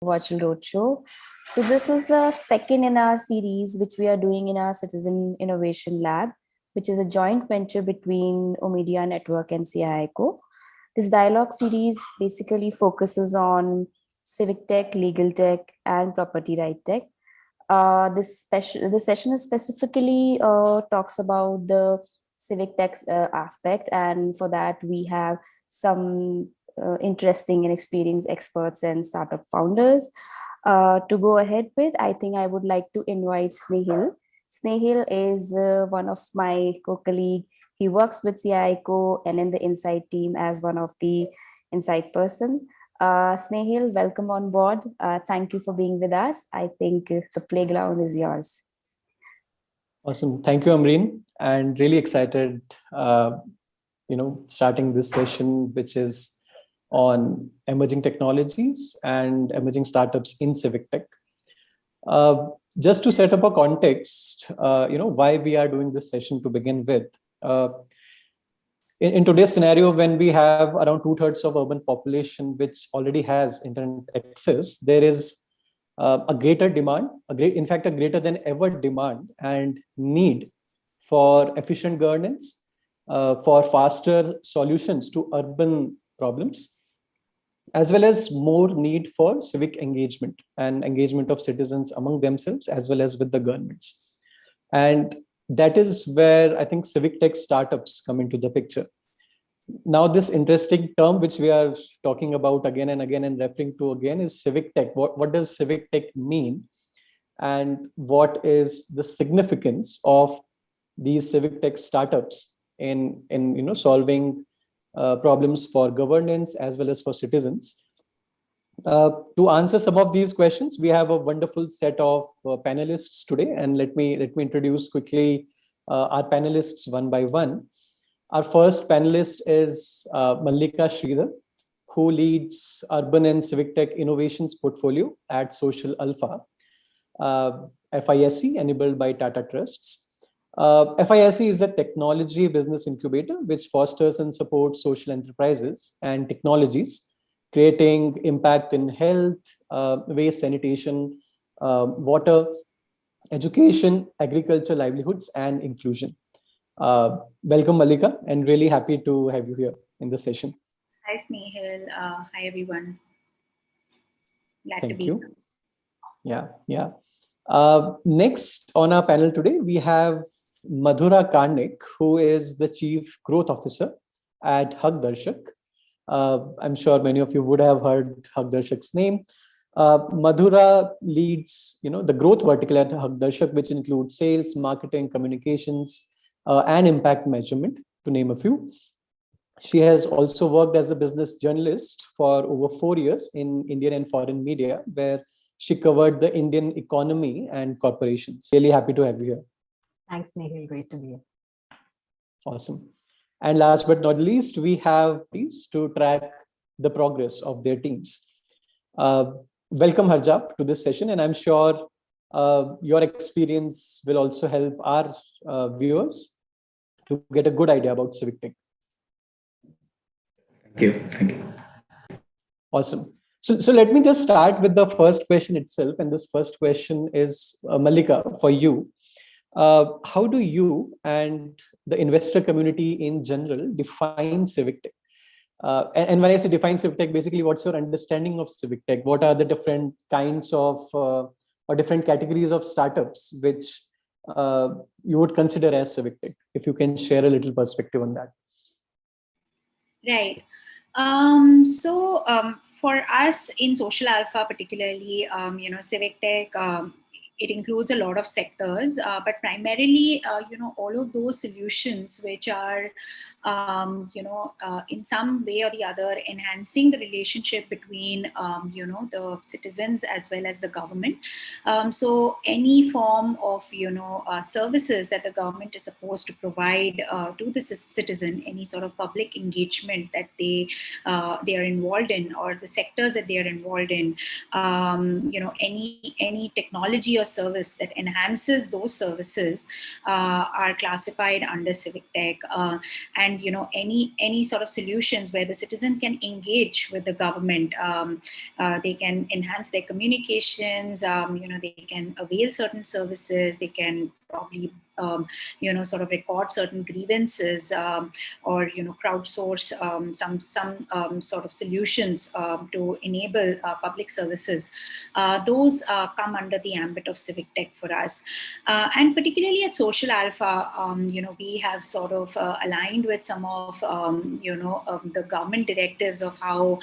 virtual roadshow. So this is a second in our series, which we are doing in our Citizen Innovation Lab, which is a joint venture between Omedia Network and CIICO. This dialogue series basically focuses on civic tech, legal tech, and property right tech. This session is specifically talks about the civic tech aspect, and for that we have some interesting and experienced experts and startup founders. To go ahead with, I think I would like to invite Snehil. Snehil is one of my co-colleague. He works with CIICO and in the Insight team as one of the Insight person. Snehil, welcome on board. Thank you for being with us. I think the playground is yours. Awesome. Thank you, Amreen. And really excited, starting this session, which is on emerging technologies and emerging startups in civic tech. Just to set up a context, why we are doing this session to begin with. In today's scenario, when we have around 2/3 of urban population which already has internet access, there is a greater demand, in fact, a greater than ever demand and need for efficient governance, for faster solutions to urban problems, as well as more need for civic engagement and engagement of citizens among themselves, as well as with the governments. And that is where I think civic tech startups come into the picture. Now, this interesting term, which we are talking about again and again and referring to again, is civic tech. What does civic tech mean? And what is the significance of these civic tech startups in solving problems for governance as well as for citizens? To answer some of these questions, we have a wonderful set of panelists today, and let me introduce quickly our panelists one by one. Our first panelist is Mallika Sridhar, who leads Urban and Civic Tech Innovations portfolio at Social Alpha, FISC, enabled by Tata Trusts. FISC is a technology business incubator which fosters and supports social enterprises and technologies, creating impact in health, waste, sanitation, water, education, agriculture, livelihoods, and inclusion. Welcome, Mallika, and really happy to have you here in the session. Hi, Snehil. Hi, everyone. Glad Thank to be you. Here. Yeah. Next on our panel today, we have Madhura Karnik, who is the Chief Growth Officer at Haq Darshak. I'm sure many of you would have heard Haq Darshak's name. Madhura leads, the growth vertical at Haq Darshak, which includes sales, marketing, communications, and impact measurement, to name a few. She has also worked as a business journalist for over 4 years in Indian and foreign media, where she covered the Indian economy and corporations. Really happy to have you here. Thanks, Nehil. Great to be here. Awesome. And last but not least, we have these to track the progress of their teams. Welcome, Harjap, to this session, and I'm sure your experience will also help our viewers to get a good idea about civic tech. Thank you. Awesome. So let me just start with the first question itself. And this first question is, Mallika, for you. How do you and the investor community in general define civic tech? And when I say define civic tech, basically, what's your understanding of civic tech? What are the different kinds of or different categories of startups which you would consider as civic tech? If you can share a little perspective on that. Right. For us in Social Alpha, particularly, civic tech, it includes a lot of sectors, but primarily, all of those solutions which are, in some way or the other, enhancing the relationship between, the citizens as well as the government. So any form of, services that the government is supposed to provide to the citizen, any sort of public engagement that they are involved in, or the sectors that they are involved in, any technology or service that enhances those services are classified under civic tech. And and any sort of solutions where the citizen can engage with the government. They can enhance their communications. They can avail certain services. They can probably sort of record certain grievances, or crowdsource some sort of solutions to enable public services. Those come under the ambit of civic tech for us, and particularly at Social Alpha, we have sort of aligned with some of the government directives of how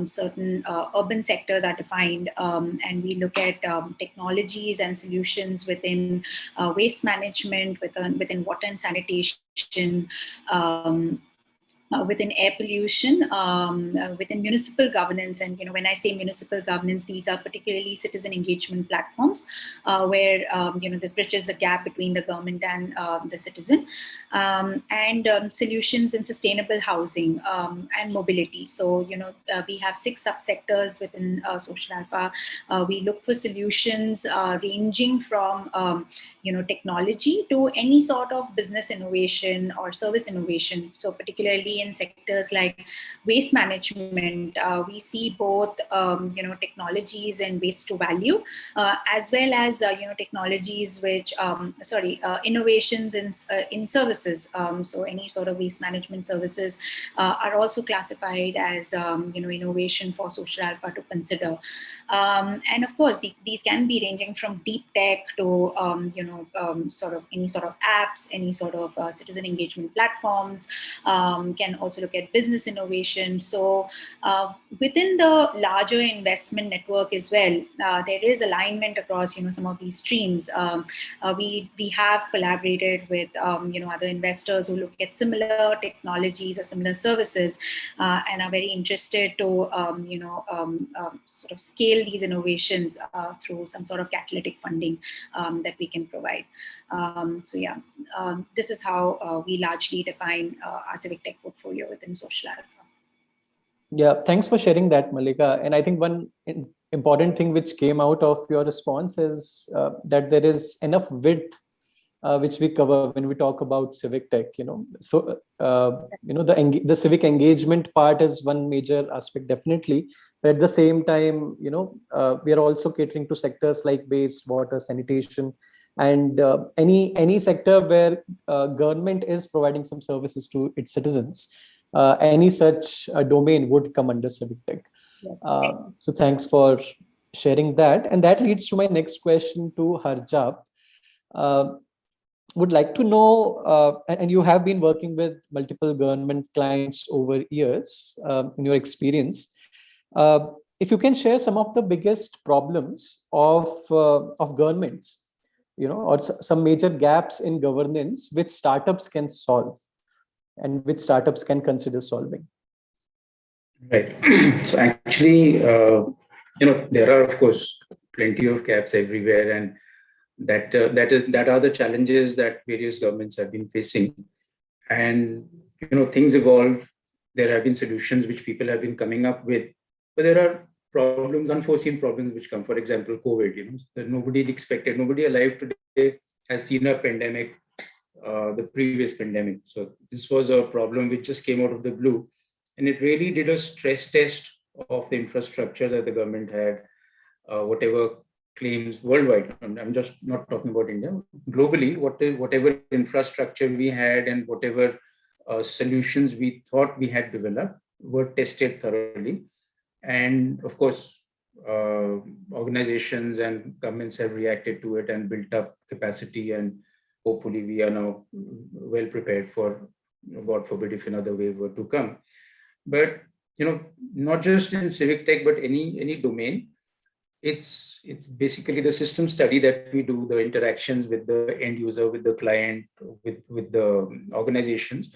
certain urban sectors are defined, and we look at technologies and solutions within waste management, within water and sanitation, within air pollution, within municipal governance. And when I say municipal governance, these are particularly citizen engagement platforms, where this bridges the gap between the government and the citizen, and solutions in sustainable housing and mobility. So we have 6 subsectors within Social Alpha. We look for solutions ranging from technology to any sort of business innovation or service innovation. So particularly in sectors like waste management, we see both technologies and waste to value, as well as technologies which innovations in services. So any sort of waste management services are also classified as innovation for Social Alpha to consider. And of course, these can be ranging from deep tech to sort of any sort of apps, any sort of citizen engagement platforms. Can also look at business innovation. So within the larger investment network as well, there is alignment across some of these streams. We have collaborated with other investors who look at similar technologies or similar services, and are very interested to sort of scale these innovations through some sort of catalytic funding that we can provide. This is how we largely define our civic tech portfolio within Social Alpha. Yeah, thanks for sharing that, Malika. And I think one important thing which came out of your response is that there is enough width which we cover when we talk about civic tech. So the civic engagement part is one major aspect, definitely. But at the same time, we are also catering to sectors like waste, water, sanitation, and any sector where government is providing some services to its citizens. Any such domain would come under civic tech. Yes. So thanks for sharing that. And that leads to my next question to Harjap. Would like to know, and you have been working with multiple government clients over years in your experience. If you can share some of the biggest problems of governments, or some major gaps in governance which startups can solve and which startups can consider solving. Right. So actually, there are, of course, plenty of gaps everywhere, and that are the challenges that various governments have been facing. And things evolve. There have been solutions which people have been coming up with, but there are problems, unforeseen problems which come. For example, COVID. That nobody expected. Nobody alive today has seen a pandemic, the previous pandemic. So this was a problem which just came out of the blue, and it really did a stress test of the infrastructure that the government had, whatever claims worldwide. I'm just not talking about India. Globally, whatever infrastructure we had and whatever solutions we thought we had developed were tested thoroughly. And of course, organizations and governments have reacted to it and built up capacity, and hopefully we are now well prepared for, God forbid, if another wave were to come. But not just in civic tech, but any domain, it's basically the system study that we do, the interactions with the end user, with the client, with the organizations.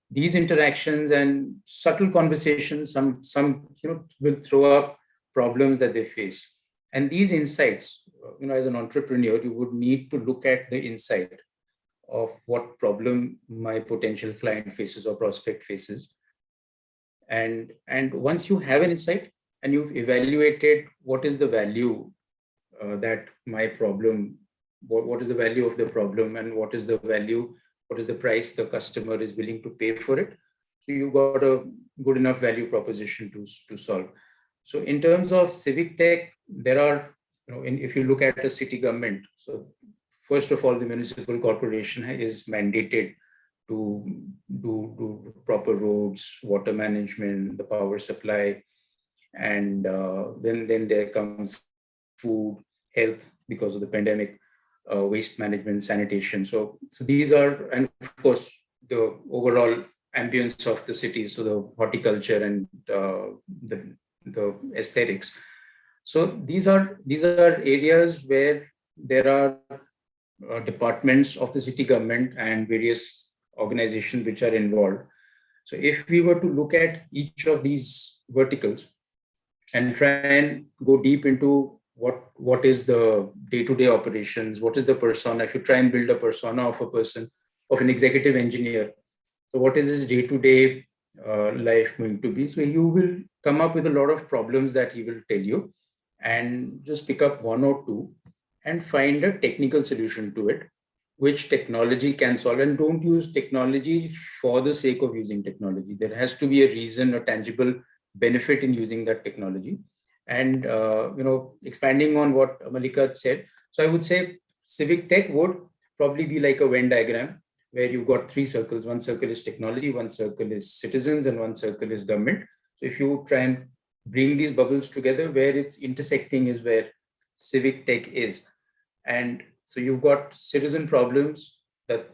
These interactions and subtle conversations, some will throw up problems that they face. And these insights, as an entrepreneur, you would need to look at the insight of what problem my potential client faces or prospect faces. And once you have an insight and you've evaluated what is the value that my problem, what is the value of the problem, and what is the value what is the price the customer is willing to pay for it. So you got a good enough value proposition to solve. So in terms of civic tech, there are, if you look at a city government, so first of all, the municipal corporation is mandated to do proper roads, water management, the power supply, and then there comes food, health because of the pandemic, waste management, sanitation. So these are, and of course, the overall ambience of the city, so the horticulture and the aesthetics. So these are areas where there are departments of the city government and various organizations which are involved. So if we were to look at each of these verticals and try and go deep into what is the day-to-day operations, what is the persona, if you try and build a persona of a person, of an executive engineer, so what is his day-to-day life going to be? So you will come up with a lot of problems that he will tell you, and just pick up one or two and find a technical solution to it, which technology can solve. And don't use technology for the sake of using technology. There has to be a reason, a tangible benefit in using that technology. And expanding on what Malika said, so I would say Civic-tech would probably be like a Venn diagram where you've got three circles. One circle is technology, one circle is citizens, and one circle is government. So if you try and bring these bubbles together, where it's intersecting is where Civic-tech is. And so you've got citizen problems that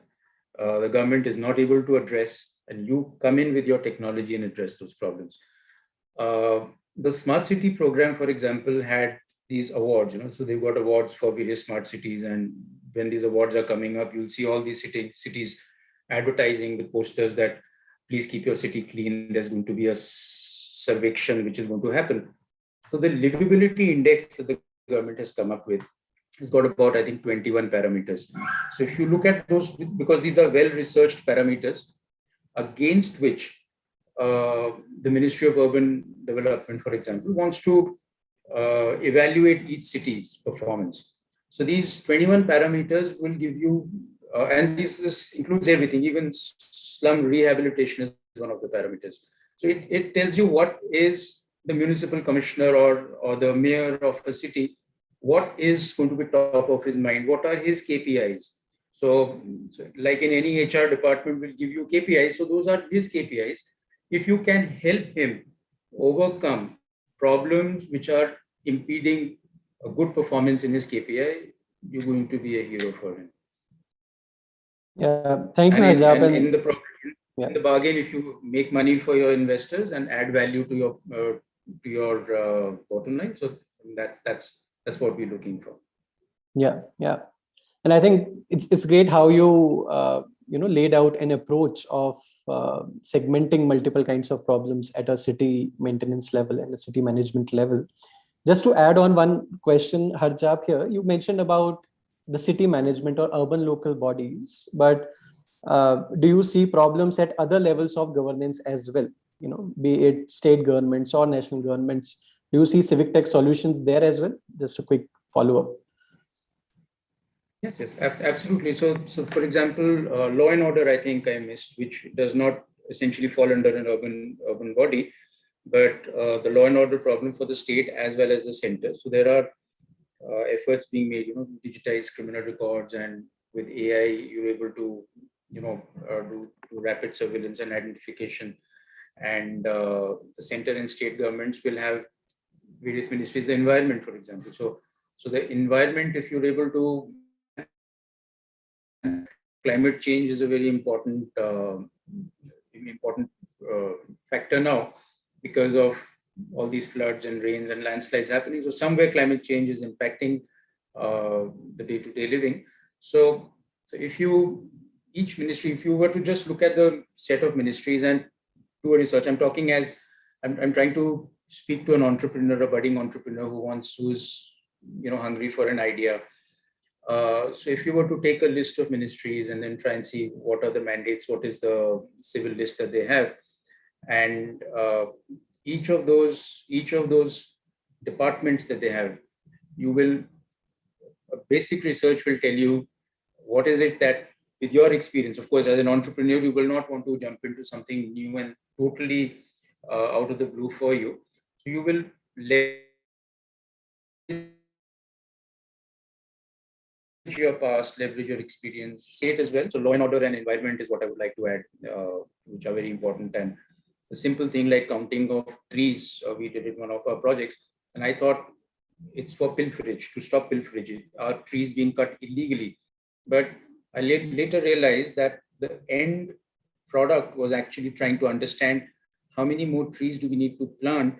the government is not able to address, and you come in with your technology and address those problems. The smart city program, for example, had these awards, so they've got awards for various smart cities. And when these awards are coming up, you'll see all these cities advertising with posters that please keep your city clean. There's going to be a survection which is going to happen. So the livability index that the government has come up with has got about, I think, 21 parameters. So if you look at those, because these are well-researched parameters against which the Ministry of Urban Development, for example, wants to evaluate each city's performance. So these 21 parameters will give you, and this includes everything, even slum rehabilitation is one of the parameters. So it tells you what is the municipal commissioner or the mayor of a city, what is going to be top of his mind, what are his KPIs. So like in any HR department will give you KPIs, so those are his KPIs. If you can help him overcome problems which are impeding a good performance in his KPI, you're going to be a hero for him. Yeah, thank you, And Harjap. in the bargain, if you make money for your investors and add value to your bottom line, so that's what we're looking for. Yeah. And I think it's great how you laid out an approach of segmenting multiple kinds of problems at a city maintenance level and a city management level. Just to add on one question, Harjap, here, you mentioned about the city management or urban local bodies, but do you see problems at other levels of governance as well? Be it state governments or national governments. Do you see Civic-tech solutions there as well? Just a quick follow-up. Yes, absolutely. So for example, law and order, I think I missed, which does not essentially fall under an urban body, but the law and order problem for the state as well as the center. So there are efforts being made, digitize criminal records, and with AI, you're able to, do rapid surveillance and identification. And the center and state governments will have various ministries, the environment, for example. So the environment, if you're able to, climate change is a very important factor now because of all these floods and rains and landslides happening. So somewhere climate change is impacting the day-to-day living. So if each ministry, if you were to just look at the set of ministries and do a research, I'm trying to speak to an entrepreneur, a budding entrepreneur who's hungry for an idea. So if you were to take a list of ministries and then try and see what are the mandates, what is the civil list that they have, and each of those departments that they have, a basic research will tell you what is it that with your experience, of course, as an entrepreneur, you will not want to jump into something new and totally out of the blue for you. So you will your past, leverage your experience, say it as well. So law and order and environment is what I would like to add, which are very important. And the simple thing like counting of trees, we did in one of our projects, and I thought it's for pilferage, to stop pilferage. Are trees being cut illegally? But I later realized that the end product was actually trying to understand how many more trees do we need to plant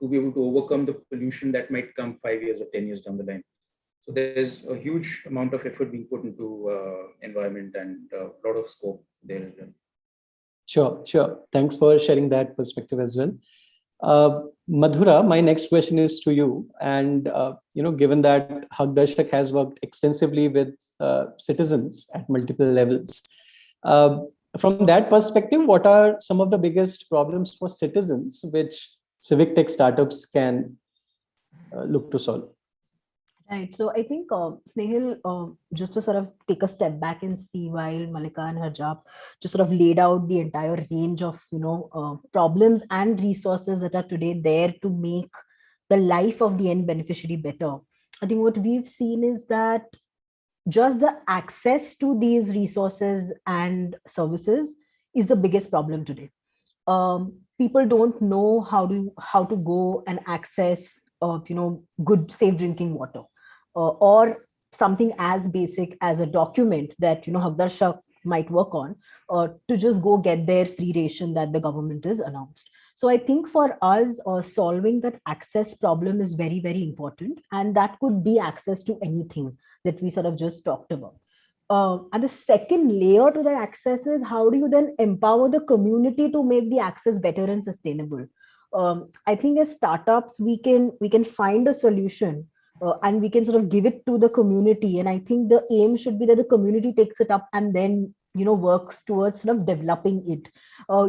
to be able to overcome the pollution that might come 5 years or 10 years down the line. So there's a huge amount of effort being put into environment and a lot of scope there. Sure. Thanks for sharing that perspective as well. Madhura, my next question is to you. And, given that Haqdarshak has worked extensively with citizens at multiple levels, from that perspective, what are some of the biggest problems for citizens which civic tech startups can look to solve? Right. So I think, Snehal, just to sort of take a step back and see, while Malika and Harjap just sort of laid out the entire range of, problems and resources that are today there to make the life of the end beneficiary better. I think what we've seen is that just the access to these resources and services is the biggest problem today. People don't know how to go and access, good safe drinking water, or something as basic as a document that Haqdarshak might work on, to just go get their free ration that the government has announced. So I think for us, solving that access problem is very, very important, and that could be access to anything that we sort of just talked about. And the second layer to that access is, how do you then empower the community to make the access better and sustainable? I think as startups, we can find a solution, and we can sort of give it to the community. And I think the aim should be that the community takes it up and then works towards sort of developing it.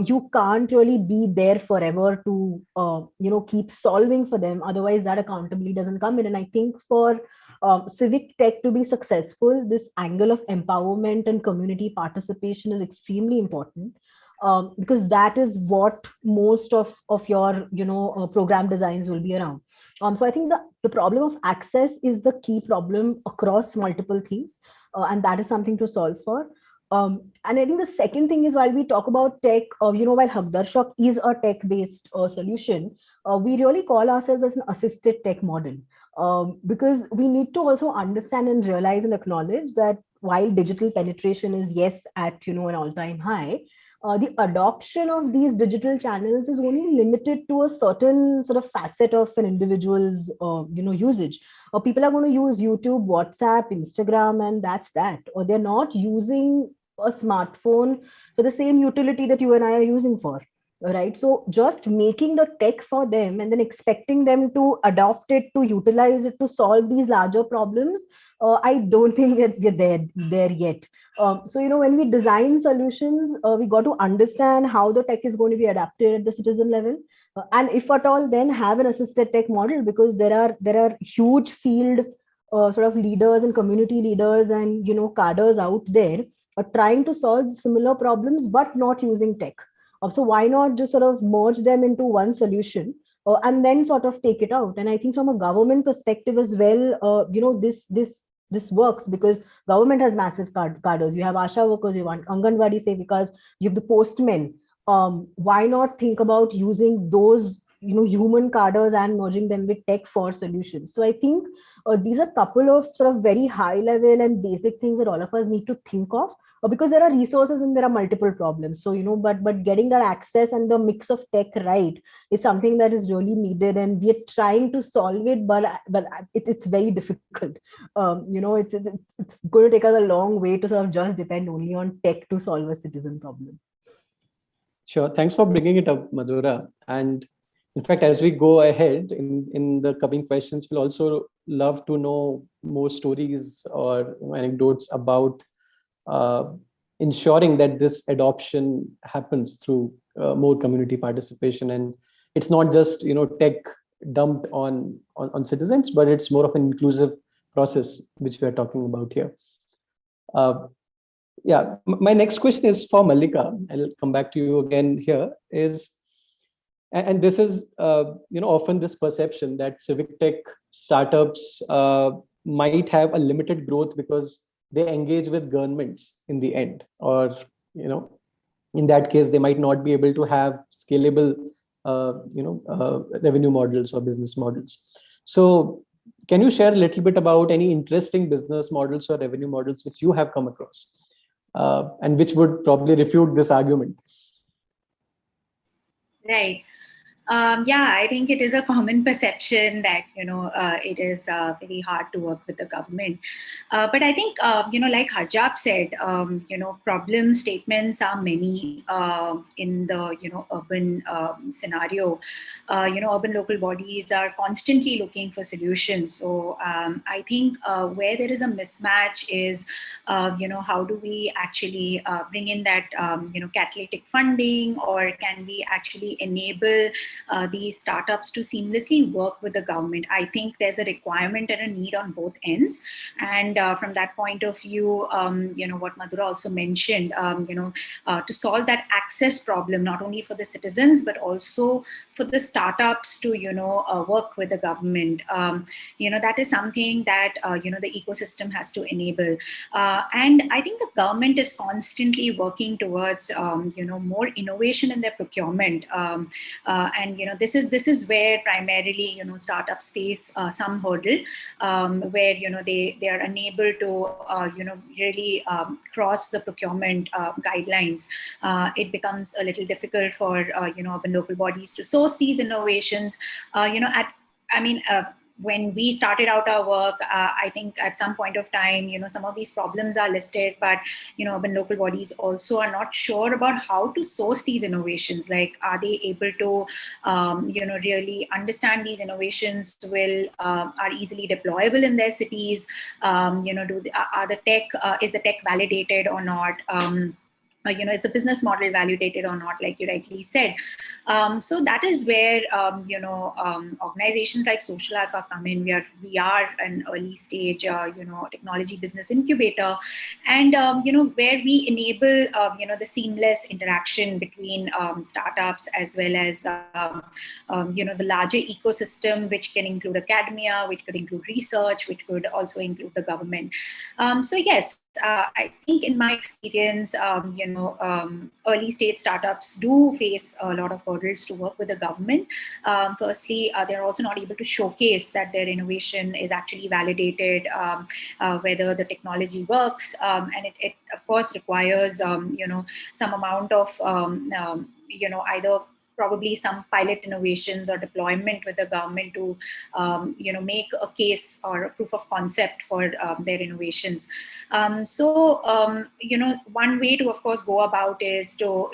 You can't really be there forever to keep solving for them, otherwise that accountability doesn't come in. And I think for civic tech to be successful, this angle of empowerment and community participation is extremely important, because that is what most of your program designs will be around. So I think the problem of access is the key problem across multiple things, and that is something to solve for. And I think the second thing is, while we talk about tech, while Haqdarshak is a tech-based solution, we really call ourselves as an assisted tech model, because we need to also understand and realize and acknowledge that while digital penetration is, yes, at an all-time high, the adoption of these digital channels is only limited to a certain sort of facet of an individual's usage. People are going to use YouTube, WhatsApp, Instagram, and that's that. Or they're not using a smartphone for the same utility that you and I are using for. Right. So just making the tech for them and then expecting them to adopt it, to utilize it, to solve these larger problems, I don't think we're there yet. So, when we design solutions, we got to understand how the tech is going to be adapted at the citizen level. And if at all, then have an assisted tech model, because there are huge field sort of leaders and community leaders and, cadres out there trying to solve similar problems, but not using tech. So why not just sort of merge them into one solution, and then sort of take it out? And I think from a government perspective as well, this works, because government has massive cadres. You have ASHA workers, you have Anganwadi Sevikas, you have the postmen. Why not think about using those human cadres and merging them with tech for solutions? So I think these are a couple of sort of very high level and basic things that all of us need to think of, because there are resources and there are multiple problems. So but getting that access and the mix of tech right is something that is really needed, and we are trying to solve it, but it's very difficult. It's going to take us a long way to sort of just depend only on tech to solve a citizen problem. Sure. Thanks for bringing it up, Madhura. And in fact, as we go ahead in the coming questions, we'll also love to know more stories or anecdotes about ensuring that this adoption happens through more community participation. And it's not just tech dumped on citizens, but it's more of an inclusive process which we are talking about here. Yeah, my next question is for Mallika. I'll come back to you again here. And this is often this perception that civic tech startups might have a limited growth because they engage with governments in the end, or in that case they might not be able to have scalable revenue models or business models. So can you share a little bit about any interesting business models or revenue models which you have come across, and which would probably refute this argument? Right. Yeah, I think it is a common perception that it is very hard to work with the government. But I think like Harjap said, problem statements are many in the urban scenario. Urban local bodies are constantly looking for solutions. So I think where there is a mismatch is how do we actually bring in that catalytic funding, or can we actually enable these startups to seamlessly work with the government? I think there's a requirement and a need on both ends. And from that point of view, what Madhura also mentioned, to solve that access problem, not only for the citizens, but also for the startups to, work with the government. That is something that, the ecosystem has to enable. And I think the government is constantly working towards, more innovation in their procurement. And this is where primarily startups face some hurdle, where they are unable to really cross the procurement guidelines. It becomes a little difficult for urban local bodies to source these innovations. When we started out our work, I think at some point of time, some of these problems are listed, but urban local bodies also are not sure about how to source these innovations. Like, are they able to really understand these innovations are easily deployable in their cities? Are the tech is the tech validated or not? Is the business model validated or not, like you rightly said? So that is where organizations like Social Alpha come in. We are an early stage technology business incubator, and where we enable the seamless interaction between startups as well as the larger ecosystem, which can include academia, which could include research, which could also include the government. So yes, I think in my experience, early stage startups do face a lot of hurdles to work with the government. Firstly, they're also not able to showcase that their innovation is actually validated, whether the technology works, and it of course requires some amount of either probably some pilot innovations or deployment with the government to make a case or a proof of concept for their innovations. One way to, of course, go about is to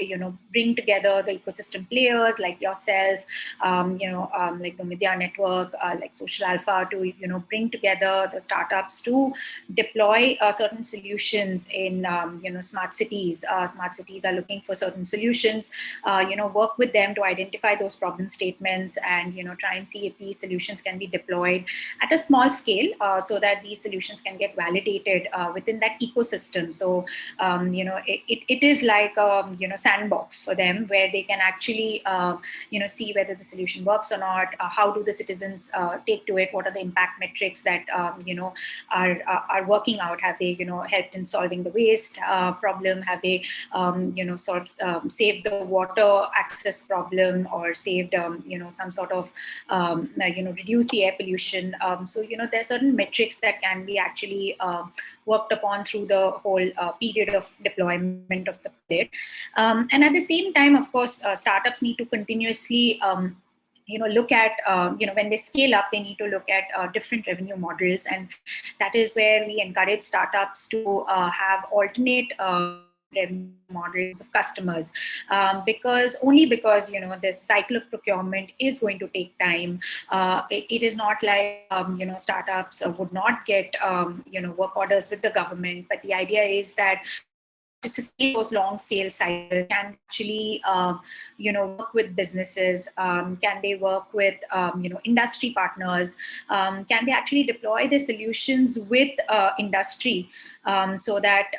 bring together the ecosystem players like yourself, like the Media Network, like Social Alpha, to bring together the startups to deploy certain solutions in smart cities. Smart cities are looking for certain solutions. Work with them to identify those problem statements and try and see if these solutions can be deployed at a small scale, so that these solutions can get validated within that ecosystem. So it is like a sandbox for them, where they can actually see whether the solution works or not. How do the citizens take to it? What are the impact metrics that are working out? Have they helped in solving the waste problem? Have they saved the water access problem, or saved some sort of reduce the air pollution? So there are certain metrics that can be actually worked upon through the whole period of deployment of the pilot. And at the same time, of course, startups need to continuously look at, when they scale up, they need to look at different revenue models. And that is where we encourage startups to have alternate revenue models of customers, because this cycle of procurement is going to take time. It is not like startups would not get work orders with the government, but the idea is that to sustain those long sales cycles, can actually work with businesses, can they work with industry partners, can they actually deploy the solutions with industry, so that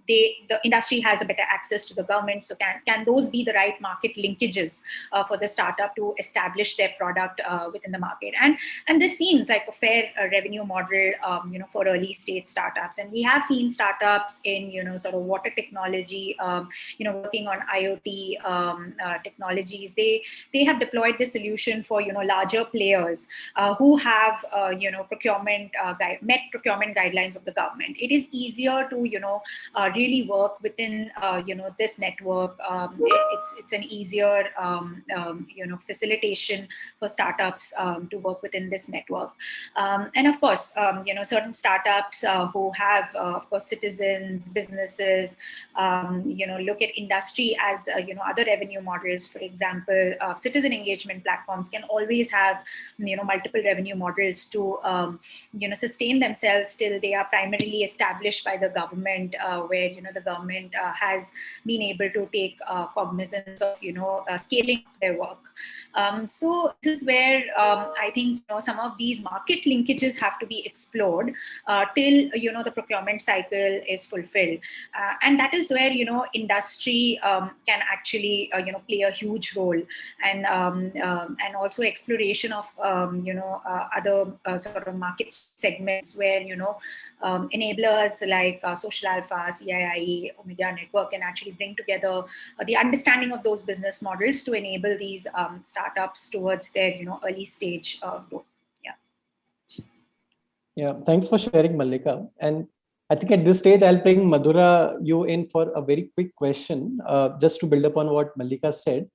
the industry has a better access to the government. So can those be the right market linkages for the startup to establish their product within the market? And this seems like a fair revenue model, for early stage startups. And we have seen startups in, sort of water technology, working on IoT technologies. They have deployed this solution for, larger players who have, met procurement guidelines of the government. It is easier to, really work within, this network. It's an easier, facilitation for startups to work within this network. And of course, certain startups who have, of course, citizens, businesses, look at industry as, other revenue models. For example, citizen engagement platforms can always have, multiple revenue models to, sustain themselves till they are primarily established by the government, where, the government has been able to take cognizance of, scaling their work. So this is where I think, some of these market linkages have to be explored till, the procurement cycle is fulfilled. And that is where, industry can actually, play a huge role. And also exploration of, other sort of market segments where, enablers like Social Alpha, CIIE, Omidyar Network can actually bring together the understanding of those business models to enable these startups towards their, early stage growth. Yeah, thanks for sharing, Mallika. And I think at this stage, I'll bring Madhura you in for a very quick question, just to build upon what Mallika said.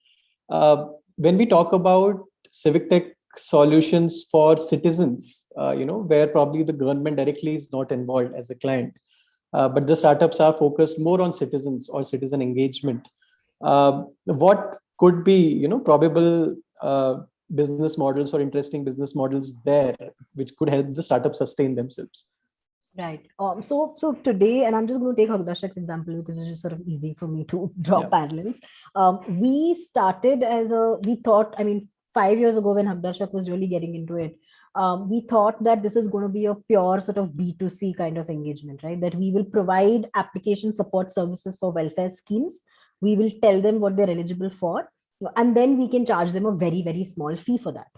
When we talk about Civic-tech solutions for citizens, where probably the government directly is not involved as a client, but the startups are focused more on citizens or citizen engagement. What could be, probable business models or interesting business models there, which could help the startup sustain themselves? Right. So today, and I'm just going to take Hagdashak's example because it's just sort of easy for me to draw parallels. We started we thought, 5 years ago when Hagdashak was really getting into it, we thought that this is going to be a pure sort of B2C kind of engagement, right? That we will provide application support services for welfare schemes. We will tell them what they're eligible for, and then we can charge them a very, very small fee for that.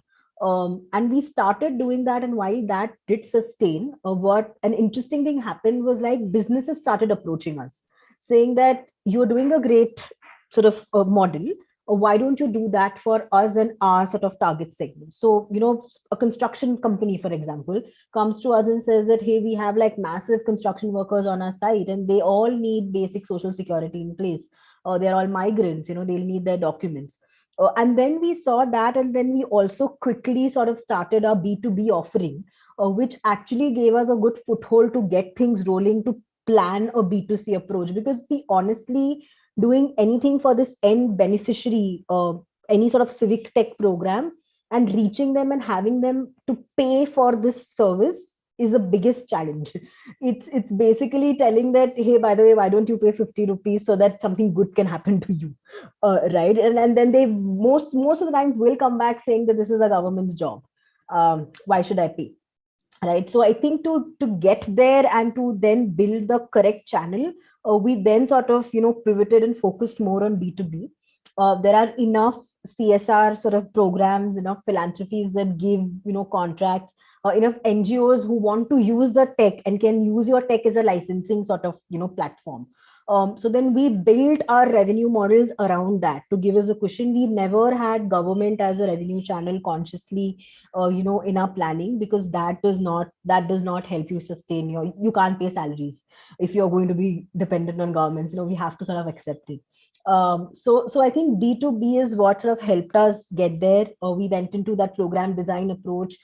And we started doing that, and while that did sustain, what an interesting thing happened was like businesses started approaching us saying that you're doing a great sort of model. Why don't you do that for us and our sort of target segment? So, a construction company, for example, comes to us and says that, hey, we have like massive construction workers on our site and they all need basic social security in place. They're all migrants, they'll need their documents. And then we saw that, and then we also quickly sort of started our B2B offering, which actually gave us a good foothold to get things rolling, to plan a B2C approach. Because see, honestly, doing anything for this end beneficiary, any sort of Civic-tech program, and reaching them and having them to pay for this service is the biggest challenge. It's basically telling that, hey, by the way, why don't you pay 50 rupees so that something good can happen to you, right? And then they most of the times will come back saying that this is a government's job. Why should I pay? Right. So I think to get there and to then build the correct channel, we then sort of pivoted and focused more on B2B. There are enough CSR sort of programs, enough philanthropies that give contracts, enough NGOs who want to use the tech and can use your tech as a licensing sort of platform. So then we built our revenue models around that to give us a cushion. We never had government as a revenue channel consciously, in our planning, because that does not help you sustain you can't pay salaries if you're going to be dependent on governments. We have to sort of accept it. So I think B2B is what sort of helped us get there. We went into that program design approach.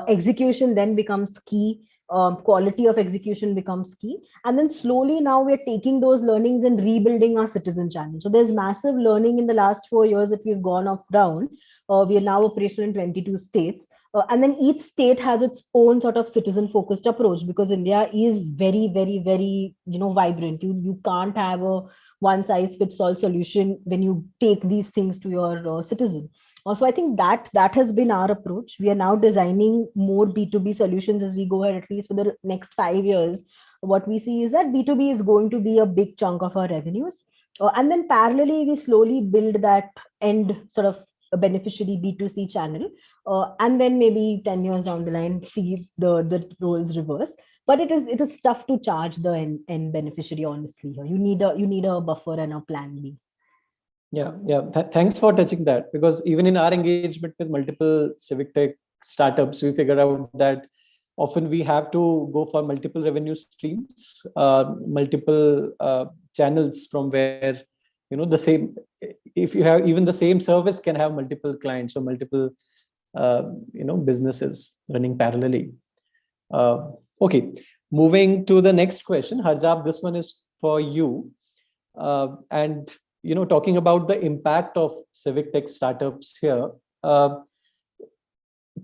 Execution then becomes key. Quality of execution becomes key. And then slowly now we're taking those learnings and rebuilding our citizen channel. So there's massive learning in the last 4 years that we've gone off down. We are now operational in 22 states. And then each state has its own sort of citizen focused approach, because India is very, very, very, vibrant. You can't have a one size fits all solution when you take these things to your citizen. So I think that has been our approach. We are now designing more B2B solutions as we go ahead, at least for the next 5 years. what we see is that B2B is going to be a big chunk of our revenues. And then parallelly, we slowly build that end sort of a beneficiary B2C channel. And then maybe 10 years down the line, see the roles reverse. But it is tough to charge the end beneficiary, honestly. You need a buffer and a plan B. Yeah. Thanks for touching that, because even in our engagement with multiple civic tech startups, we figured out that often we have to go for multiple revenue streams, multiple channels from where, the same, if you have even the same service can have multiple clients or multiple, businesses running parallelly. Okay, moving to the next question, Harjab, this one is for you. And talking about the impact of civic tech startups here,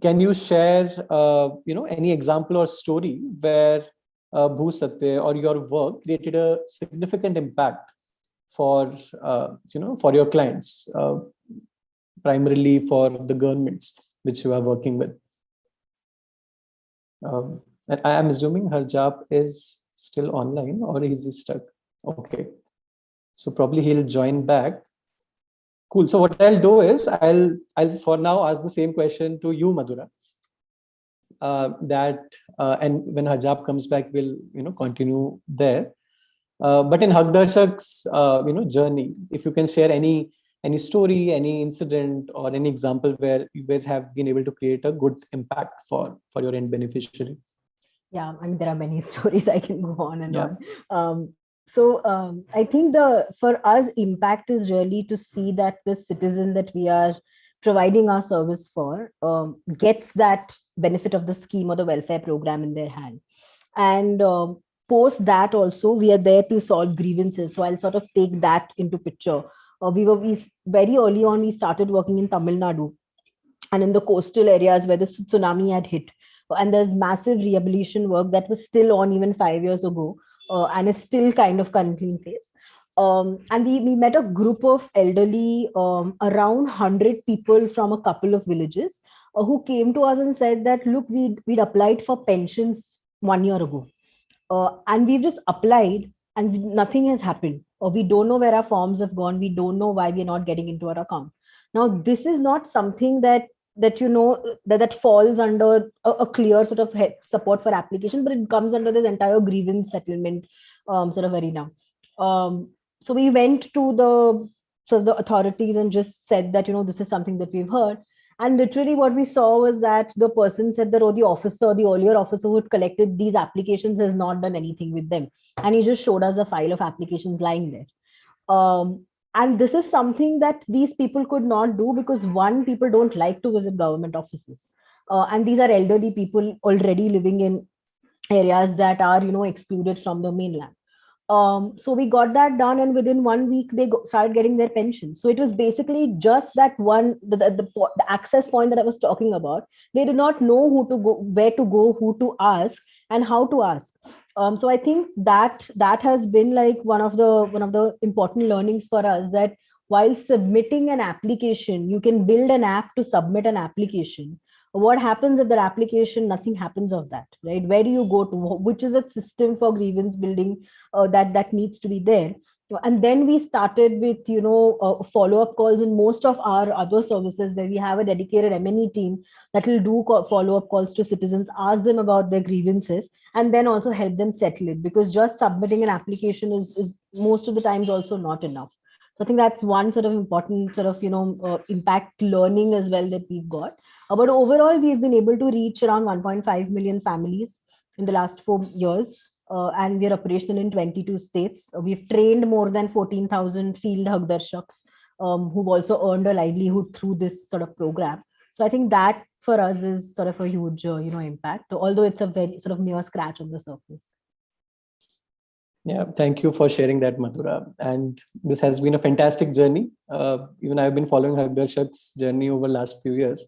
can you share any example or story where Bhusatya or your work created a significant impact for for your clients, primarily for the governments which you are working with? And I am assuming Harjab is still online, or is he stuck? Okay. So probably he'll join back. Cool. So what I'll do is I'll for now ask the same question to you, Madhura. And when Harjab comes back, we'll continue there. But in Hagdarshak's journey, if you can share any story, any incident, or any example where you guys have been able to create a good impact for your end beneficiary. Yeah, I mean, there are many stories I can go on and on. So I think for us, impact is really to see that the citizen that we are providing our service for gets that benefit of the scheme or the welfare program in their hand. And post that also, we are there to solve grievances. So I'll sort of take that into picture. We very early on, we started working in Tamil Nadu and in the coastal areas where the tsunami had hit. And there's massive rehabilitation work that was still on even 5 years ago. And is still kind of currently in place. And we met a group of elderly, around 100 people from a couple of villages who came to us and said that, look, we'd applied for pensions 1 year ago. And we've just applied and nothing has happened. Or we don't know where our forms have gone. We don't know why we're not getting into our account. Now, this is not something that falls under a clear sort of support for application, but it comes under this entire grievance settlement sort of arena. So we went to the authorities and just said that, this is something that we've heard. And literally what we saw was that the person said that, the earlier officer who had collected these applications has not done anything with them. And he just showed us a file of applications lying there. And this is something that these people could not do because, one, people don't like to visit government offices. And these are elderly people already living in areas that are, excluded from the mainland. So we got that done, and within 1 week, they started getting their pension. So it was basically just that one, the access point that I was talking about. They did not know who to go, where to go, who to ask, and how to ask. So I think that has been like one of the important learnings for us, that while submitting an application, you can build an app to submit an application. What happens if that application, nothing happens of that, right? Where do you go to? Which is a system for grievance building that needs to be there? And then we started with, follow-up calls in most of our other services, where we have a dedicated M&E team that will do follow-up calls to citizens, ask them about their grievances, and then also help them settle it, because just submitting an application is most of the times also not enough. So I think that's one sort of important sort of, impact learning as well that we've got. But overall, we've been able to reach around 1.5 million families in the last 4 years. And we're operational in 22 states. We've trained more than 14,000 field Hagdarshaks who've also earned a livelihood through this sort of program. So I think that for us is sort of a huge, impact, although it's a very sort of mere scratch on the surface. Yeah, thank you for sharing that, Madhura. And this has been a fantastic journey. Even I've been following Hagdarshak's journey over the last few years.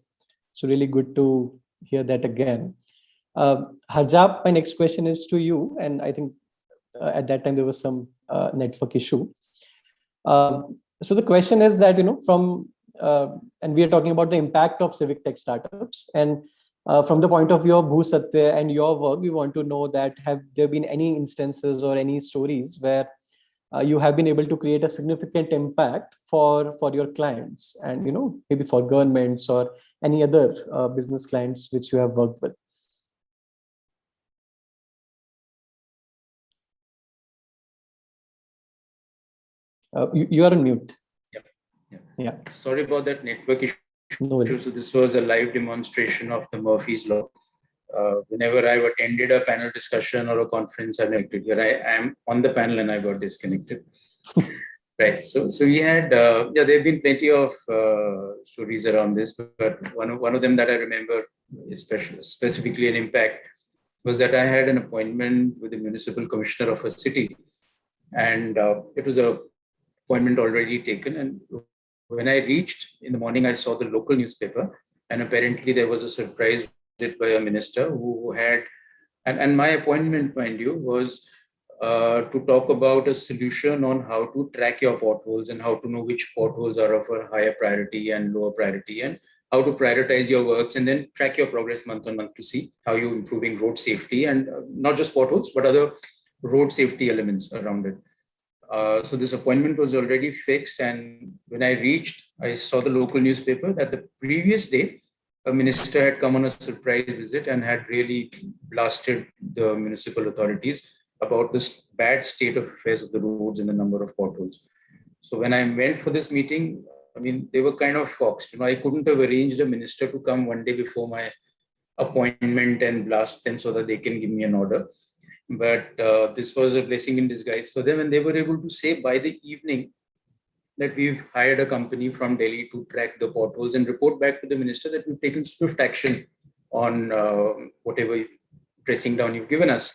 So really good to hear that again. Harjab, my next question is to you. And I think at that time there was some network issue. So the question is that, and we are talking about the impact of civic tech startups. And from the point of view of Bhu Satya and your work, we want to know that have there been any instances or any stories where you have been able to create a significant impact for your clients, and maybe for governments or any other business clients which you have worked with. You are on mute. Yeah. Sorry about that network issue. No worries. So this was a live demonstration of the Murphy's Law. Whenever I've attended a panel discussion or a conference, I'm connected. Here I am on the panel and I got disconnected. Right. So we had, there have been plenty of stories around this, but one of them that I remember, specifically an impact, was that I had an appointment with the municipal commissioner of a city, and it was a appointment already taken. And when I reached in the morning, I saw the local newspaper, and apparently there was a surprise visit by a minister who had, and my appointment, mind you, was to talk about a solution on how to track your potholes and how to know which potholes are of a higher priority and lower priority, and how to prioritize your works and then track your progress month on month to see how you're improving road safety, and not just potholes, but other road safety elements around it. So this appointment was already fixed, and when I reached, I saw the local newspaper that the previous day, a minister had come on a surprise visit and had really blasted the municipal authorities about this bad state of affairs of the roads and the number of potholes. So when I went for this meeting, I mean, they were kind of foxed. I couldn't have arranged a minister to come one day before my appointment and blast them so that they can give me an order. But this was a blessing in disguise for them, and they were able to say by the evening that we've hired a company from Delhi to track the potholes and report back to the minister that we've taken swift action on whatever pressing down you've given us.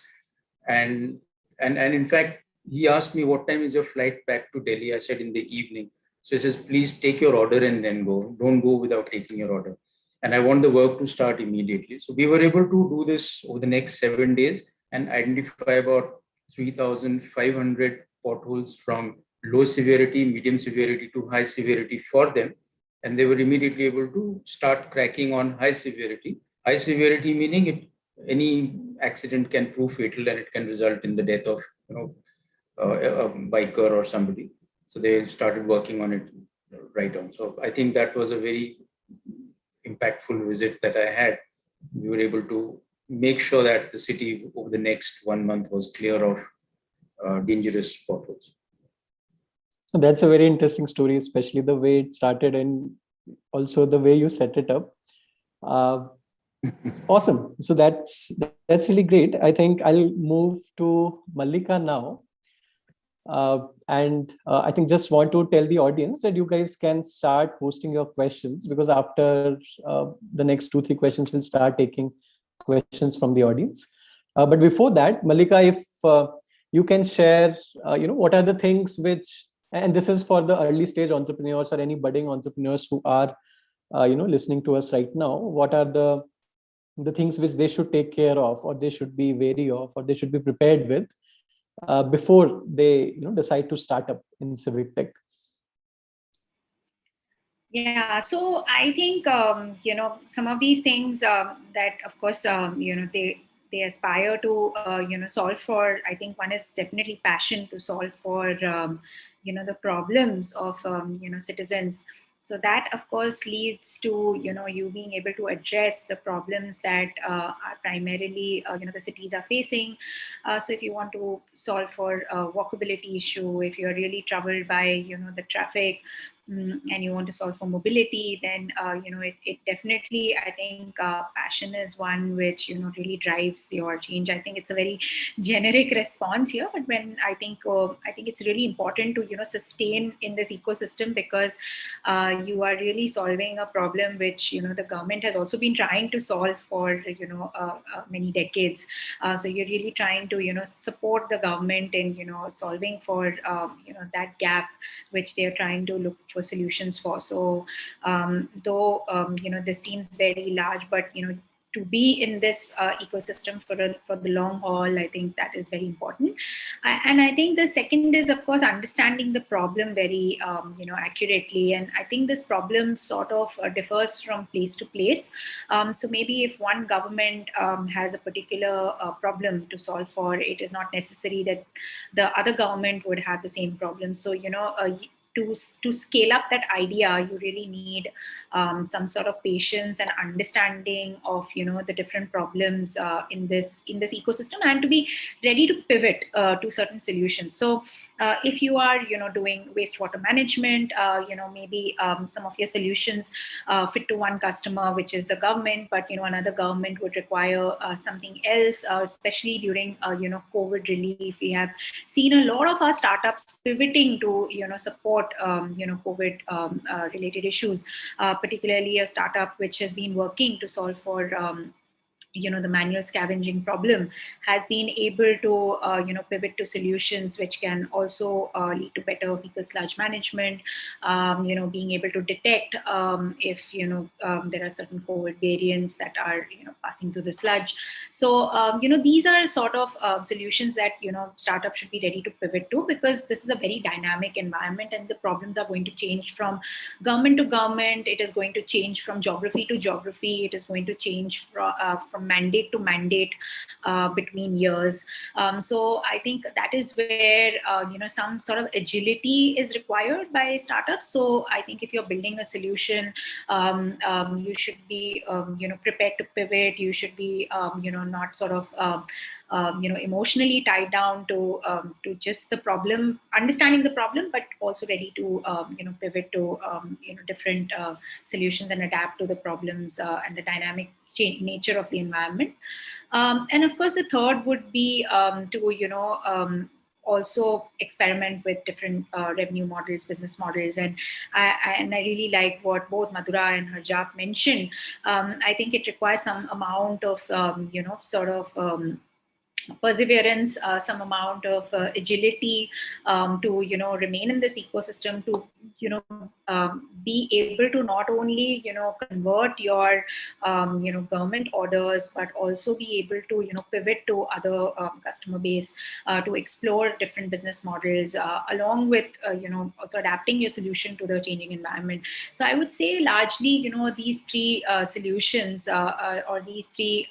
And in fact, he asked me, what time is your flight back to Delhi? I said, in the evening. So he says, please take your order and then go. Don't go without taking your order. And I want the work to start immediately. So we were able to do this over the next 7 days and identify about 3,500 potholes from low severity, medium severity to high severity for them. And they were immediately able to start cracking on high severity. High severity meaning any accident can prove fatal and it can result in the death of a biker or somebody. So they started working on it right on. So I think that was a very impactful visit that I had. We were able to make sure that the city over the next 1 month was clear of dangerous potholes. That's a very interesting story, especially the way it started and also the way you set it up. Awesome. So that's really great. I think I'll move to Mallika now. And I think just want to tell the audience that you guys can start posting your questions, because after the next 2-3 questions, we'll start taking questions from the audience. But before that, Mallika, if you can share, what are the things which, and this is for the early stage entrepreneurs or any budding entrepreneurs who are, listening to us right now, what are the things which they should take care of, or they should be wary of, or they should be prepared with before they decide to start up in Civic-tech? Yeah, so I think some of these things that, of course, they aspire to solve for. I think one is definitely passion to solve for the problems of citizens. So that, of course, leads to you being able to address the problems that are primarily the cities are facing. So if you want to solve for a walkability issue, if you're really troubled by the traffic, and you want to solve for mobility, then it definitely, I think passion is one which really drives your change. I think it's a very generic response here, but when I think it's really important to sustain in this ecosystem, because you are really solving a problem which the government has also been trying to solve for many decades. So you're really trying to support the government in solving for that gap which they are trying to look for solutions for. So though this seems very large, but to be in this ecosystem for the long haul. I think that is very important. And I think the second is, of course, understanding the problem very accurately. And I think this problem sort of differs from place to place. So maybe if one government has a particular problem to solve for, it is not necessary that the other government would have the same problem. So to scale up that idea, you really need some sort of patience and understanding of the different problems in this ecosystem, and to be ready to pivot to certain solutions. So if you are doing wastewater management, maybe some of your solutions fit to one customer, which is the government, but another government would require something else, especially during COVID relief. We have seen a lot of our startups pivoting to support COVID related issues, particularly a startup which has been working to solve for the manual scavenging problem, has been able to pivot to solutions which can also lead to better fecal sludge management, being able to detect if there are certain COVID variants that are passing through the sludge. So these are sort of solutions that startups should be ready to pivot to, because this is a very dynamic environment and the problems are going to change from government to government. It is going to change from geography to geography. It is going to change from mandate to mandate between years. So I think that is where some sort of agility is required by startups. So I think if you're building a solution, you should be prepared to pivot. You should be not sort of emotionally tied down to just the problem, understanding the problem, but also ready to pivot to different solutions and adapt to the problems and the dynamic nature of the environment. And of course, the third would be to also experiment with different revenue models, business models. And I really like what both Madhura and Harjap mentioned. I think it requires some amount of perseverance, some amount of agility to remain in this ecosystem, to be able to not only convert your government orders, but also be able to pivot to other customer base, to explore different business models, along with also adapting your solution to the changing environment. So I would say largely these three solutions or these three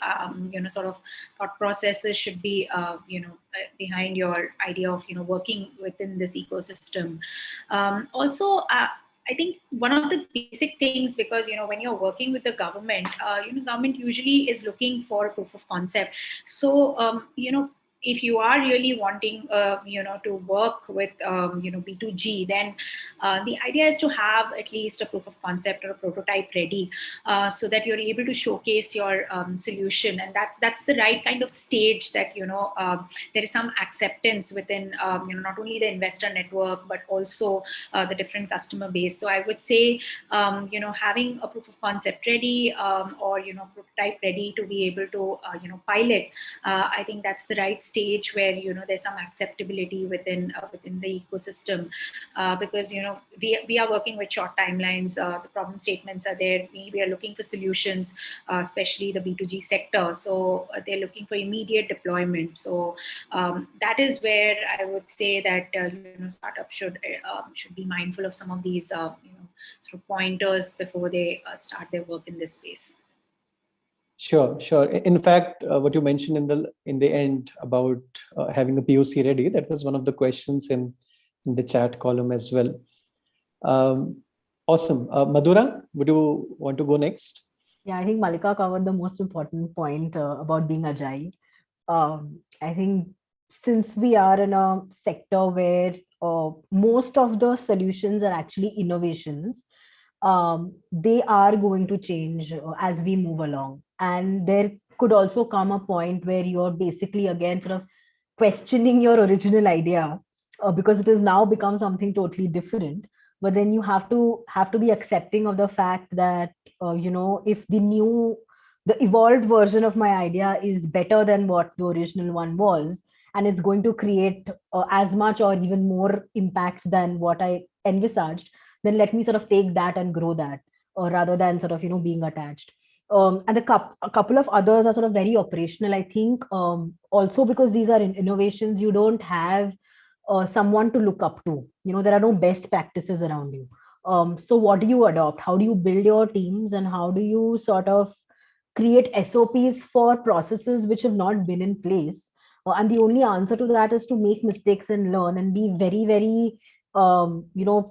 sort of thought processes should be behind your idea of working within this ecosystem. Also, I think one of the basic things, because when you're working with the government, government usually is looking for a proof of concept. So if you are really wanting to work with B2G, then the idea is to have at least a proof of concept or a prototype ready, so that you're able to showcase your solution. And that's the right kind of stage that there is some acceptance within not only the investor network, but also the different customer base. So I would say having a proof of concept ready, or prototype ready to be able to pilot, I think that's the right stage where there's some acceptability within the ecosystem, because we are working with short timelines. The problem statements are there. We are looking for solutions, especially the B2G sector. So they're looking for immediate deployment. So that is where I would say that startups should be mindful of some of these sort of pointers before they start their work in this space. Sure. In fact, what you mentioned in the end about having a POC ready, that was one of the questions in the chat column as well. Awesome. Madhura, would you want to go next? Yeah, I think Malika covered the most important point about being agile. I think since we are in a sector where most of the solutions are actually innovations, they are going to change as we move along. And there could also come a point where you're basically again sort of questioning your original idea, because it has now become something totally different. But then you have to be accepting of the fact that if the evolved version of my idea is better than what the original one was, and it's going to create as much or even more impact than what I envisaged, then let me sort of take that and grow that, rather than sort of being attached. And a couple of others are sort of very operational. I think also because these are innovations, you don't have someone to look up to. There are no best practices around you. So what do you adopt? How do you build your teams, and how do you sort of create SOPs for processes which have not been in place? And the only answer to that is to make mistakes and learn, and be very, very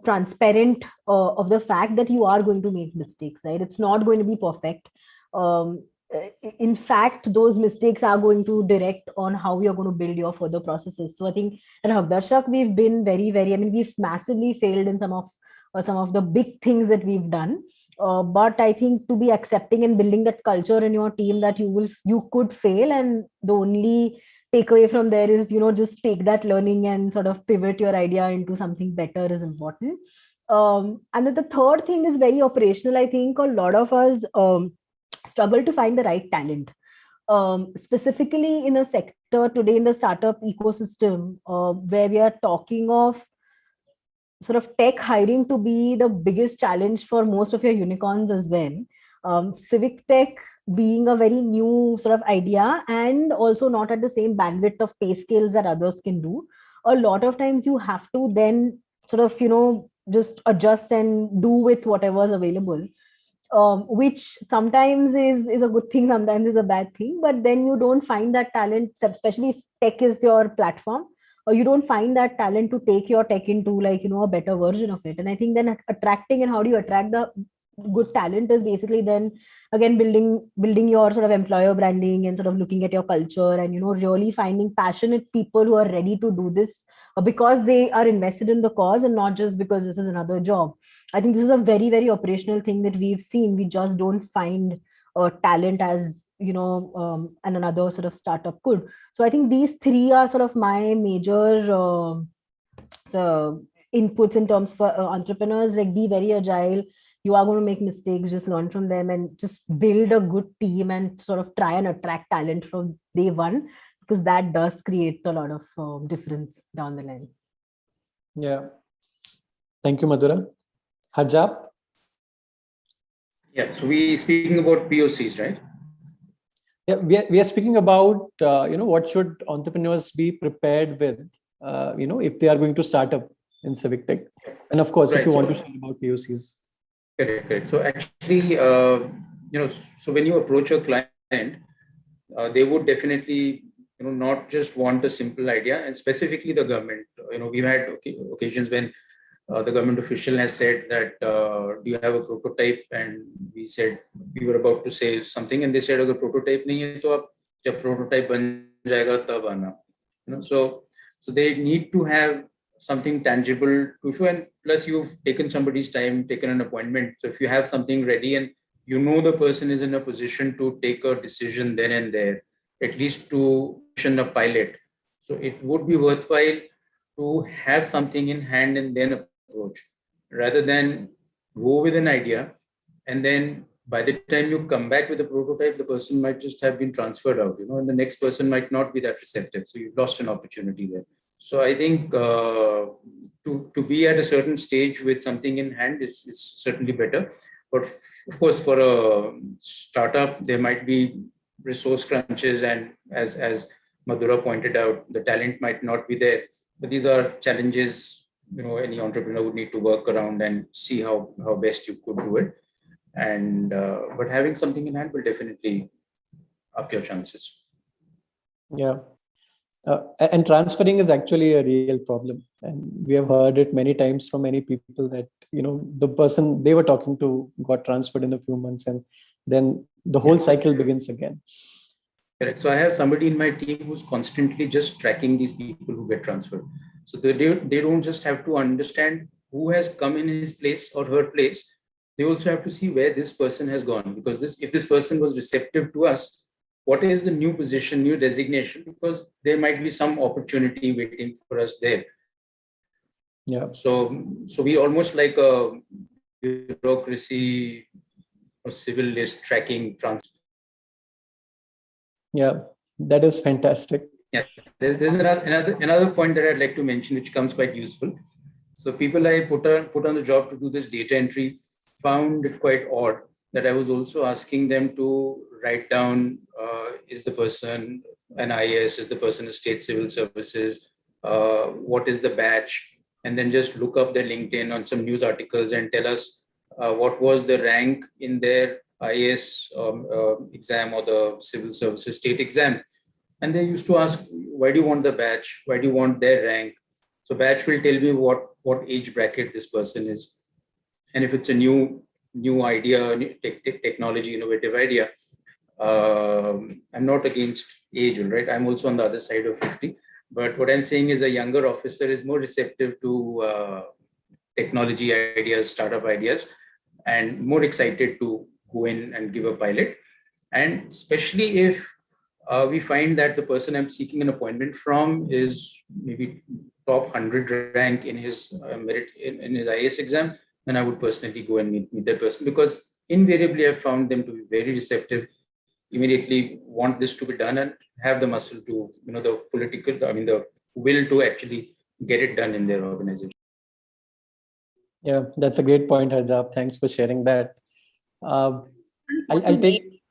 transparent of the fact that you are going to make mistakes, right? It's not going to be perfect. um, in fact, those mistakes are going to direct on how you're going to build your further processes. So I think at Hagdarshak, we've been very, very, I mean, we've massively failed in some of the big things that we've done. But I think to be accepting and building that culture in your team that you could fail, and the only takeaway from there is, just take that learning and sort of pivot your idea into something better is important. And then the third thing is very operational. I think a lot of us struggle to find the right talent. Specifically in a sector today in the startup ecosystem, where we are talking of sort of tech hiring to be the biggest challenge for most of your unicorns as well. Civic-tech being a very new sort of idea, and also not at the same bandwidth of pay scales that others can do. A lot of times you have to then sort of, just adjust and do with whatever's available, which sometimes is a good thing, sometimes is a bad thing. But then you don't find that talent, especially if tech is your platform, or you don't find that talent to take your tech into, like, a better version of it. And I think then attracting, and how do you attract the good talent, is basically then again building your sort of employer branding, and sort of looking at your culture, and really finding passionate people who are ready to do this because they are invested in the cause, and not just because this is another job. I think this is a very, very operational thing that we've seen. We just don't find talent as, and another sort of startup could. So I think these three are sort of my major inputs in terms for entrepreneurs. Like, be very agile. You are going to make mistakes, just learn from them, and just build a good team, and sort of try and attract talent from day one, because that does create a lot of difference down the line. Yeah. Thank you, Madhura. Harjap? Yeah, so we speaking about POCs, right? Yeah, we are speaking about, what should entrepreneurs be prepared with, if they are going to start up in Civic-tech. And of course, if you want to share about POCs. Correct. So actually, so when you approach a client, they would definitely, not just want a simple idea, and specifically the government. We've had occasions when the government official has said that, do you have a prototype? And we said, we were about to say something, and they said, agar prototype nahi hai, to aap jab prototype ban jayega tab aana. So they need to have something tangible to show, and plus you've taken somebody's time, taken an appointment. So if you have something ready, and the person is in a position to take a decision then and there, at least to mission a pilot. So it would be worthwhile to have something in hand and then approach, rather than go with an idea, and then by the time you come back with a prototype, the person might just have been transferred out, and the next person might not be that receptive. So you've lost an opportunity there. So I think to be at a certain stage with something in hand is certainly better. But of course, for a startup, there might be resource crunches, and as Madhura pointed out, the talent might not be there. But these are challenges, any entrepreneur would need to work around and see how best you could do it. And but having something in hand will definitely up your chances. Yeah. And transferring is actually a real problem, and we have heard it many times from many people that the person they were talking to got transferred in a few months, and then the whole cycle begins again. Correct. So I have somebody in my team who's constantly just tracking these people who get transferred. So they don't just have to understand who has come in his place or her place. They also have to see where this person has gone, because if this person was receptive to us, what is the new position, new designation? Because there might be some opportunity waiting for us there. Yeah. So we almost like a bureaucracy or civil list tracking transfer. Yeah, that is fantastic. Yeah, there's another point that I'd like to mention, which comes quite useful. So people I put on the job to do this data entry found it quite odd that I was also asking them to write down, is the person an IAS, is the person a state civil services, what is the batch, and then just look up their LinkedIn on some news articles and tell us what was the rank in their IAS exam or the civil services state exam. And they used to ask, why do you want the batch? Why do you want their rank? So batch will tell me what age bracket this person is. And if it's a new idea, new technology, innovative idea, I'm not against age, right? I'm also on the other side of 50. But what I'm saying is a younger officer is more receptive to technology ideas, startup ideas, and more excited to go in and give a pilot. And especially if we find that the person I'm seeking an appointment from is maybe top 100 rank in his merit in his IAS exam, then I would personally go and meet that person, because invariably I've found them to be very receptive, immediately want this to be done and have the muscle to, the the will to actually get it done in their organization. Yeah, that's a great point, Harjap. Thanks for sharing that. I'll take.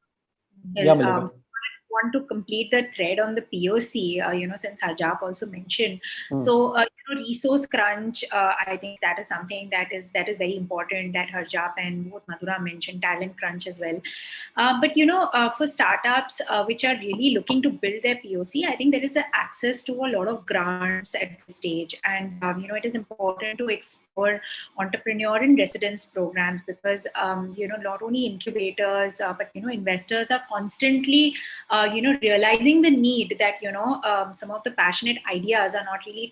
Yeah, Malika. Want to complete the thread on the POC, since Harjap also mentioned. So, resource crunch, I think that is something that is very important, that Harjap and what Madhura mentioned, talent crunch as well. But, for startups which are really looking to build their POC, I think there is access to a lot of grants at this stage. And, it is important to explore entrepreneur in residence programs, because, not only incubators, but, investors are constantly realizing the need that, some of the passionate ideas are not really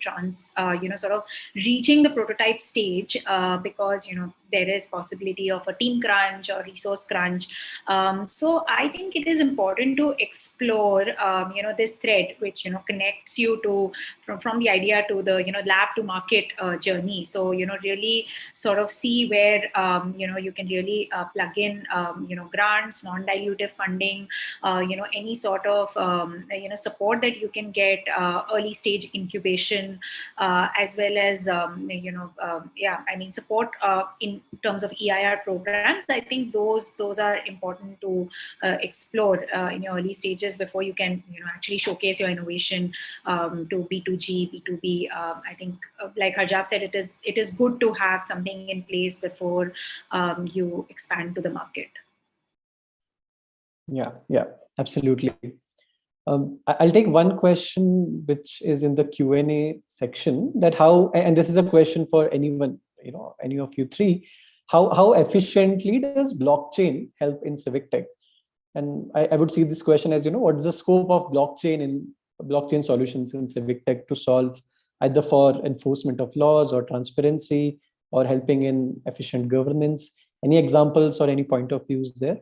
sort of reaching the prototype stage, because, there is possibility of a team crunch or resource crunch. So I think it is important to explore, this thread, which, connects you to from the idea to the, lab to market journey. So, really sort of see where, you can really plug in, grants, non-dilutive funding, any sort of, support that you can get, early stage incubation, as well as, support in terms of EIR programs. I think those are important to explore in your early stages before you can, actually showcase your innovation to B2G, B2B. I think, like Harjap said, it is good to have something in place before you expand to the market. Yeah, absolutely. I'll take one question which is in the Q&A section, that how, and this is a question for anyone, any of you three, how efficiently does blockchain help in Civic-tech? And I would see this question as, what is the scope of blockchain solutions in Civic-tech to solve either for enforcement of laws or transparency or helping in efficient governance? Any examples or any point of views there?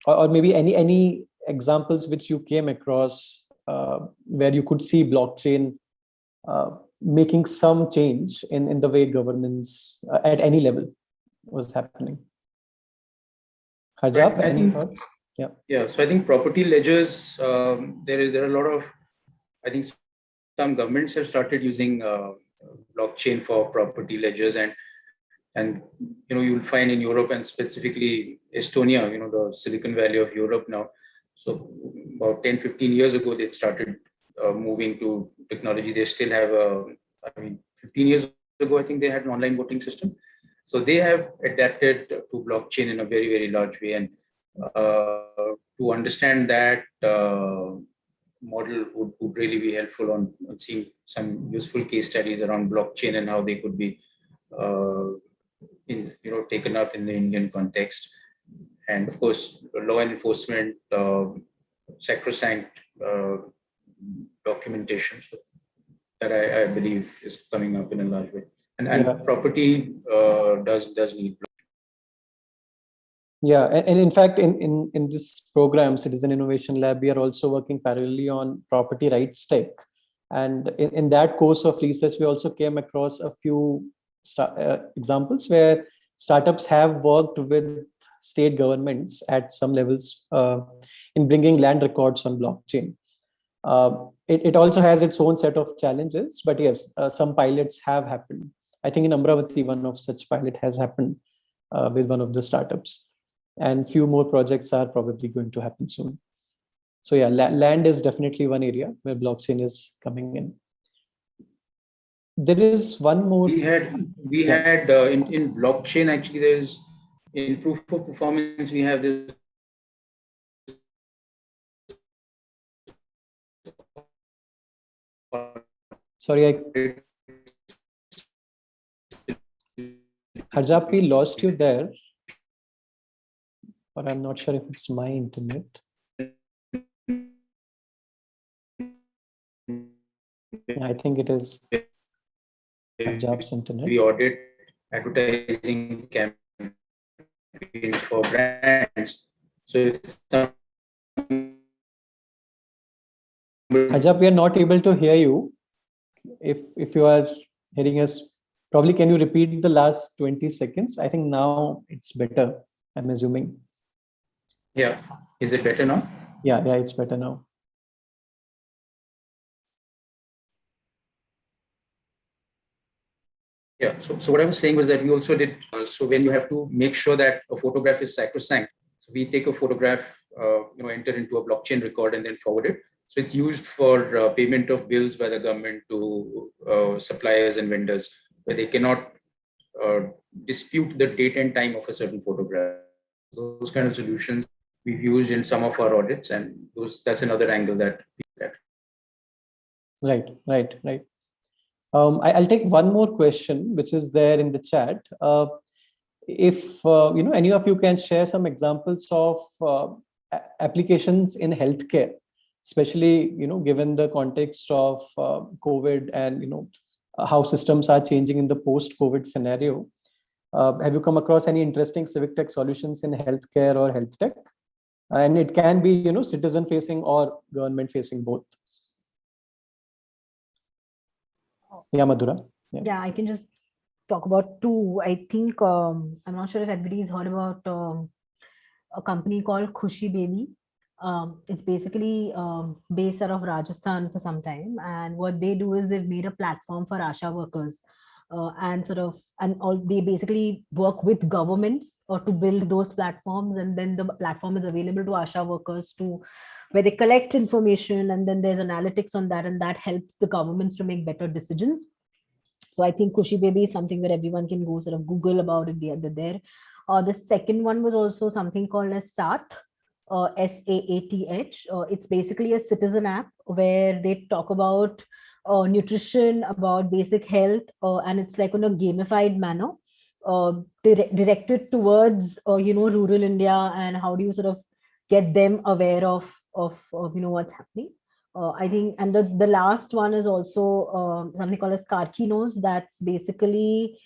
Or maybe any examples which you came across where you could see blockchain making some change in the way governance at any level was happening. Harjap, any thoughts? Yeah. So I think property ledgers, there are a lot of, I think some governments have started using blockchain for property ledgers, and you'll find in Europe and specifically Estonia, the Silicon Valley of Europe now. So about 10-15 years ago, they started moving to technology. They still have 15 years ago, I think they had an online voting system. So they have adapted to blockchain in a very, very large way. And to understand that model would really be helpful on seeing some useful case studies around blockchain and how they could be taken up in the Indian context. And of course, law enforcement, sacrosanct documentation, so that I believe is coming up in a large way. And property does need. Yeah, and in fact, in this program, Citizen Innovation Lab, we are also working parallelly on property rights tech. And in that course of research, we also came across a few examples where startups have worked with state governments at some levels in bringing land records on blockchain. It also has its own set of challenges, but yes, some pilots have happened. I think in Amravati, one of such pilot has happened with one of the startups, and few more projects are probably going to happen soon. So yeah, land is definitely one area where blockchain is coming in. There is one more. We had in blockchain, actually, there's in proof of performance, we have this. Sorry, Harjap, we lost you there, but I'm not sure if it's my internet. I think it is Harjap's internet. We audit advertising campaigns for brands. So Harjap, we are not able to hear you. If you are hearing us, probably can you repeat the last 20 seconds? I think now it's better, I'm assuming. Yeah. Is it better now? Yeah, it's better now. Yeah. So what I was saying was that we also did. So when you have to make sure that a photograph is sacrosanct, so we take a photograph, enter into a blockchain record and then forward it. So it's used for payment of bills by the government to suppliers and vendors, where they cannot dispute the date and time of a certain photograph. Those kind of solutions we've used in some of our audits, and that's another angle that we look at. Right. I'll take one more question, which is there in the chat. If any of you can share some examples of applications in healthcare, especially given the context of COVID and how systems are changing in the post-COVID scenario. Have you come across any interesting Civic-tech solutions in healthcare or health tech? And it can be citizen-facing or government-facing both. Yeah, Madhura. Yeah, I can just talk about two. I think I'm not sure if everybody's heard about a company called Khushi Baby. It's basically based out of Rajasthan for some time, and what they do is they've made a platform for ASHA workers, they basically work with governments to build those platforms, and then the platform is available to ASHA workers where they collect information, and then there's analytics on that, and that helps the governments to make better decisions. So I think Khushi Baby is something where everyone can go sort of Google about it. They're there. The second one was also something called as Saath, SAATH. It's basically a citizen app where they talk about nutrition, about basic health, and it's like in a gamified manner, directed towards rural India, and how do you sort of get them aware of what's happening. I think, and the last one is also something called as Karkinos. That's basically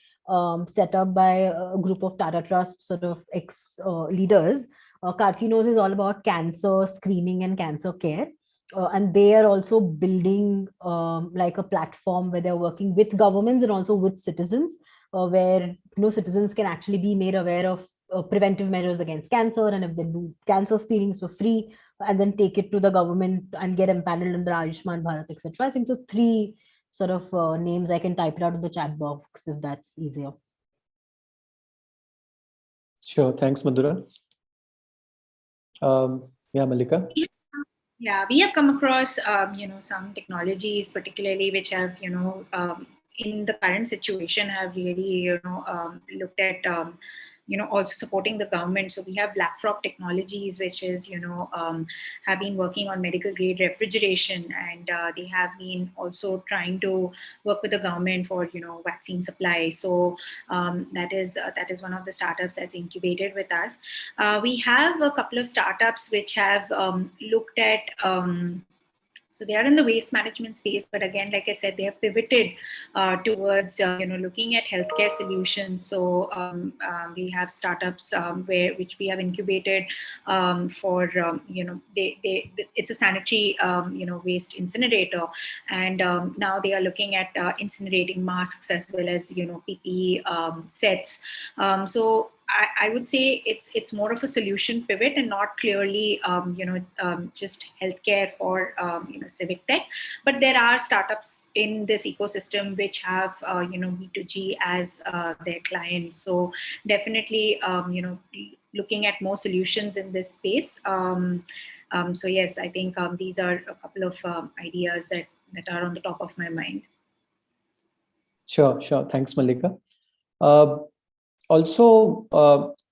set up by a group of Tata Trust sort of ex-leaders. Karkinos is all about cancer screening and cancer care. And they are also building like a platform where they're working with governments and also with citizens, where citizens can actually be made aware of preventive measures against cancer, and if they do cancer screenings for free, and then take it to the government and get empaneled under Ayushman Bharat, etc. I think so 3 sort of names. I can type it out in the chat box if that's easier. Sure, thanks, Madhura. Yeah, Malika. Yeah, we have come across, some technologies, particularly which have, in the current situation, have really, looked at, also supporting the government. So we have BlackRock Technologies, which is, have been working on medical grade refrigeration, and they have been also trying to work with the government for, vaccine supply. So that is one of the startups that's incubated with us. We have a couple of startups which have looked at so they are in the waste management space, but again, like I said, they have pivoted towards looking at healthcare solutions. So we have startups which we have incubated for it's a sanitary waste incinerator, and now they are looking at incinerating masks as well as PPE sets. So I would say it's more of a solution pivot and not clearly just healthcare for Civic-tech. But there are startups in this ecosystem which have B2G as their clients. So definitely looking at more solutions in this space. So yes, I think these are a couple of ideas that are on the top of my mind. Sure. Thanks, Malika. Also,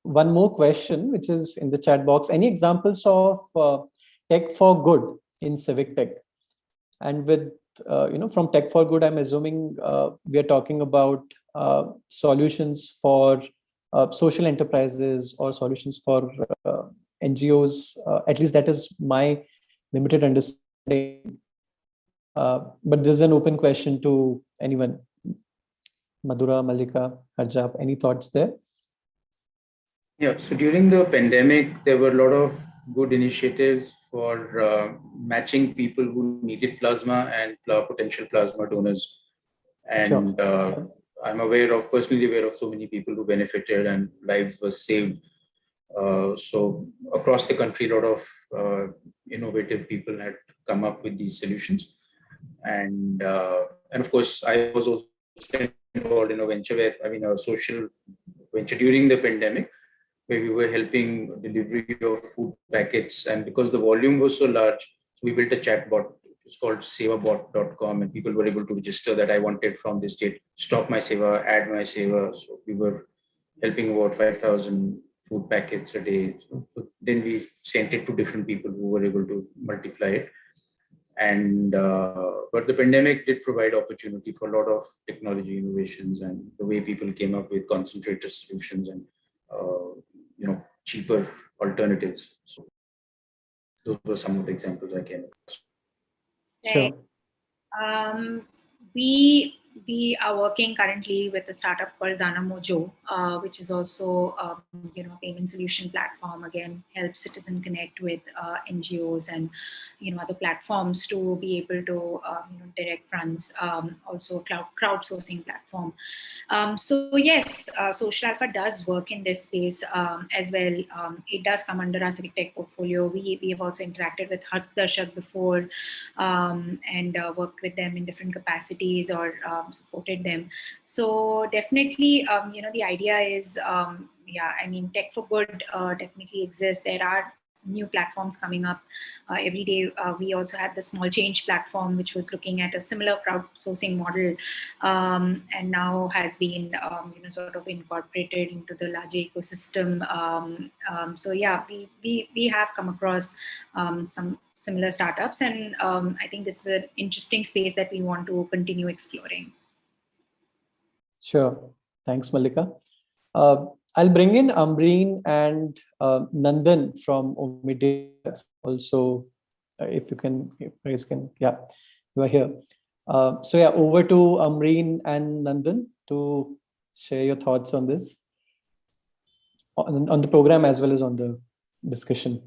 one more question, which is in the chat box. Any examples of tech for good in Civic-tech? And with, from tech for good, I'm assuming we are talking about solutions for social enterprises or solutions for NGOs. At least that is my limited understanding. But this is an open question to anyone. Madhura, Malika, Harjap, any thoughts there? Yeah, so during the pandemic, there were a lot of good initiatives for matching people who needed plasma and potential plasma donors. And I'm personally aware of so many people who benefited and lives were saved. So across the country, a lot of innovative people had come up with these solutions. And of course, I was also involved in a social venture during the pandemic, where we were helping delivery of food packets. And because the volume was so large, we built a chatbot. It's called sevabot.com, and people were able to register that I wanted from this date, stop my seva, add my seva. So we were helping about 5,000 food packets a day. So then we sent it to different people who were able to multiply it. And but the pandemic did provide opportunity for a lot of technology innovations and the way people came up with concentrated solutions and cheaper alternatives. So those were some of the examples I came across. Sure. We are working currently with a startup called Dana Mojo, which is also a payment solution platform. Again, helps citizen connect with NGOs and other platforms to be able to direct funds. Also, crowdsourcing platform. So yes, Social Alpha does work in this space as well. It does come under our Civic-tech portfolio. We have also interacted with Hak Darshak before and worked with them in different capacities or supported them. So definitely, the idea is, tech for good definitely exists. There are new platforms coming up every day. We also had the Small Change platform, which was looking at a similar crowdsourcing model, and now has been sort of incorporated into the larger ecosystem. So yeah, we have come across some similar startups, and I think this is an interesting space that we want to continue exploring. Sure. Thanks, Malika. I'll bring in Amreen and Nandan from Omidia also, if you guys can, yeah, you are here. So yeah, over to Amreen and Nandan to share your thoughts on this, on the program as well as on the discussion.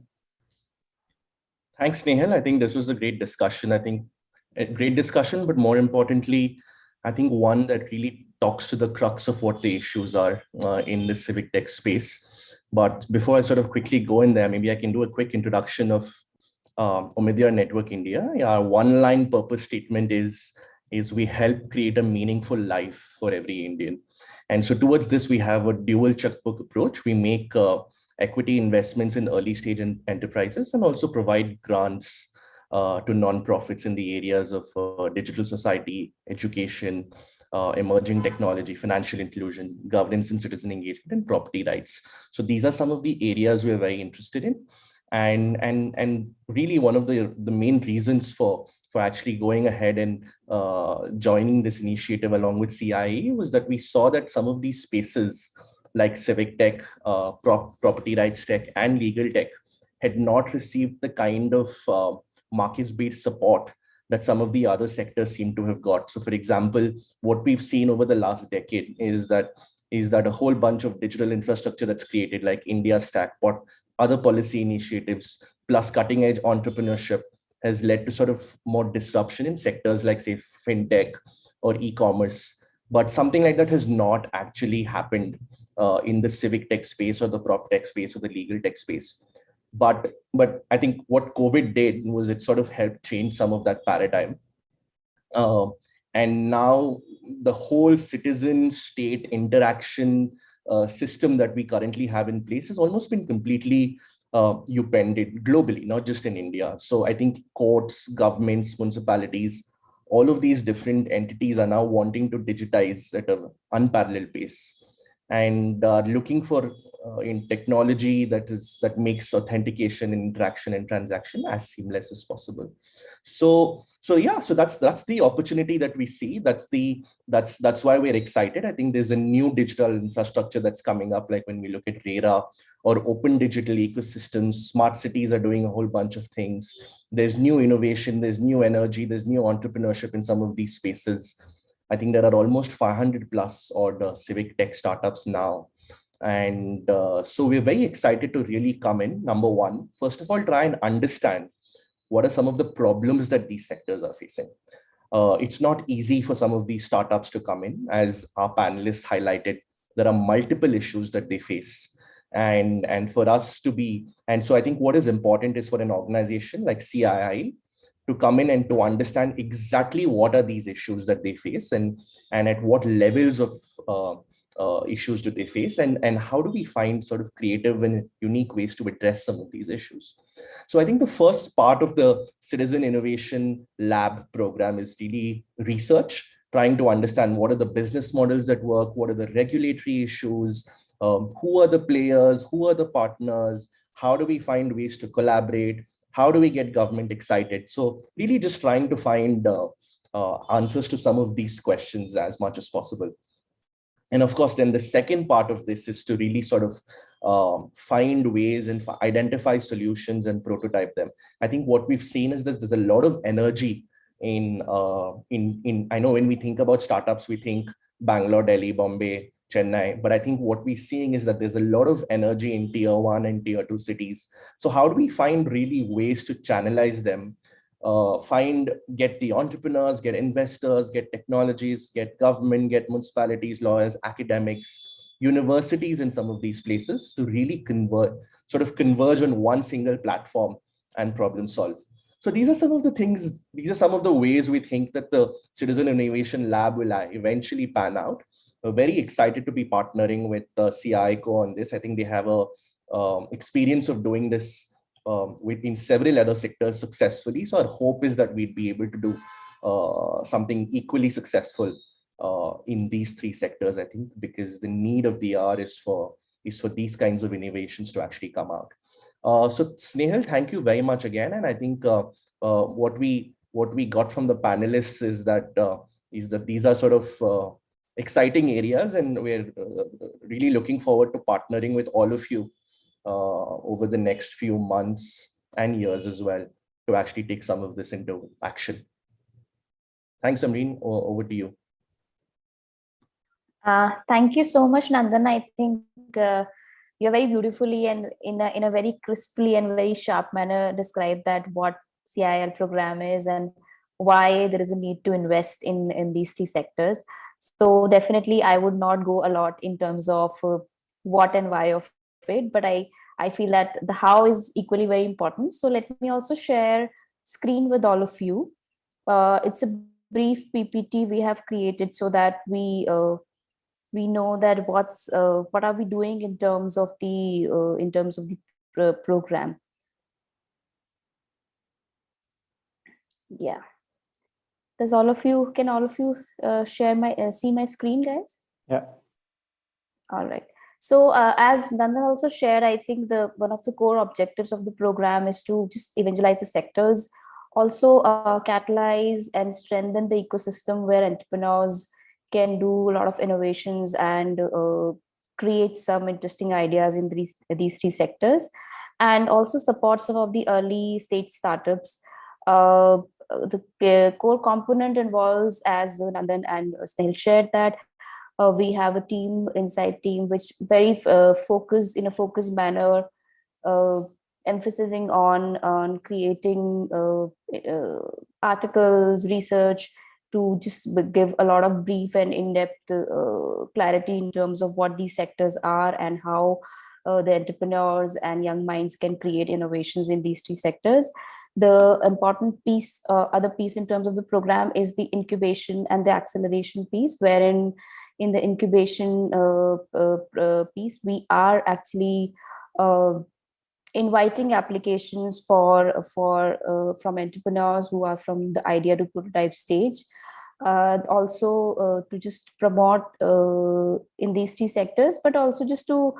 Thanks, Nehal. I think this was a great discussion. I think a great discussion, but more importantly, I think one that really talks to the crux of what the issues are in the Civic-tech space. But before I sort of quickly go in there, maybe I can do a quick introduction of Omidyar Network India. Our one-line purpose statement is we help create a meaningful life for every Indian. And so towards this, we have a dual checkbook approach. We make equity investments in early stage enterprises and also provide grants to nonprofits in the areas of digital society, education, emerging technology, financial inclusion, governance and citizen engagement, and property rights. So these are some of the areas we're very interested in. And really one of the main reasons for actually going ahead and joining this initiative along with CIE was that we saw that some of these spaces like Civic-tech, property rights tech, and legal tech had not received the kind of market-based support that some of the other sectors seem to have got. So for example, what we've seen over the last decade is that a whole bunch of digital infrastructure that's created, like India Stack, other policy initiatives, plus cutting edge entrepreneurship has led to sort of more disruption in sectors like, say, fintech or e-commerce. But something like that has not actually happened in the civic tech space or the prop tech space or the legal tech space. But I think what COVID did was it sort of helped change some of that paradigm. Uh, and now the whole citizen state interaction system that we currently have in place has almost been completely upended globally, not just in India. So I think courts, governments, municipalities, all of these different entities are now wanting to digitize at an unparalleled pace and looking for in technology that makes authentication and interaction and transaction as seamless as possible. So yeah, so that's the opportunity that we see. That's why we're excited. I think there's a new digital infrastructure that's coming up, like when we look at RERA or open digital ecosystems. Smart cities are doing a whole bunch of things. There's new innovation, there's new energy, there's new entrepreneurship in some of these spaces. I think there are almost 500 plus odd civic tech startups now. And so we're very excited to really come in. Number one, first of all, try and understand what are some of the problems that these sectors are facing. It's not easy for some of these startups to come in. As our panelists highlighted, there are multiple issues that they face. And for us to be, and so I think what is important is for an organization like CII to come in and to understand exactly what are these issues that they face and at what levels of issues do they face and how do we find sort of creative and unique ways to address some of these issues. So I think the first part of the Citizen Innovation Lab program is really research, trying to understand what are the business models that work, what are the regulatory issues, who are the players, who are the partners, how do we find ways to collaborate, how do we get government excited? So really just trying to find answers to some of these questions as much as possible. And of course, then the second part of this is to really sort of find ways and identify solutions and prototype them. I think what we've seen is that there's a lot of energy in I know when we think about startups, we think Bangalore, Delhi, Bombay, Chennai, but I think what we're seeing is that there's a lot of energy in tier 1 and tier 2 cities. So how do we find really ways to channelize them? Get the entrepreneurs, get investors, get technologies, get government, get municipalities, lawyers, academics, universities in some of these places to really converge on one single platform and problem solve. So these are some of the things, these are some of the ways we think that the Citizen Innovation Lab will eventually pan out. We're very excited to be partnering with CIICO on this. I think they have a experience of doing this within several other sectors successfully. So our hope is that we'd be able to do something equally successful in these three sectors, I think, because the need of the hour is for these kinds of innovations to actually come out. So Snehal, thank you very much again. And I think what we got from the panelists is that these are sort of exciting areas, and we're really looking forward to partnering with all of you over the next few months and years as well to actually take some of this into action. Thanks, Amreen. Over to you. Thank you so much, Nandan. I think you're very beautifully and in a very crisply and very sharp manner described that what CIL program is and why there is a need to invest in these three sectors. So definitely, I would not go a lot in terms of what and why of it, but I feel that the how is equally very important. So let me also share screen with all of you. It's a brief PPT we have created so that we know that what are we doing in terms of the program. Yeah. Can all of you share see my screen, guys? Yeah. All right. So as Nandan also shared, I think one of the core objectives of the program is to just evangelize the sectors, also catalyze and strengthen the ecosystem where entrepreneurs can do a lot of innovations and create some interesting ideas in these three sectors, and also support some of the early stage startups. The core component involves, as Nandan and Snehal shared, that we have a inside team which very focused in a focused manner, emphasizing on creating articles, research, to just give a lot of brief and in-depth clarity in terms of what these sectors are and how the entrepreneurs and young minds can create innovations in these three sectors. The important piece, other piece in terms of the program, is the incubation and the acceleration piece, wherein in the incubation piece, we are actually inviting applications from entrepreneurs who are from the idea to prototype stage. Also to just promote in these three sectors, but also just to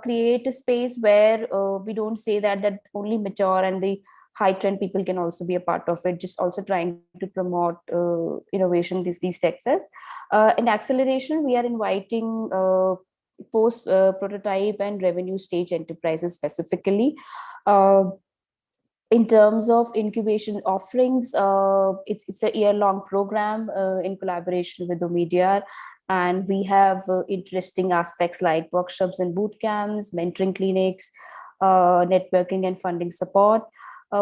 create a space where we don't say that only mature and the high trend people can also be a part of it, just also trying to promote innovation these sectors. In acceleration, we are inviting post prototype and revenue stage enterprises specifically. Uh, in terms of incubation offerings, it's a year-long program in collaboration with Omedia, and we have interesting aspects like workshops and boot camps, mentoring clinics, networking and funding support.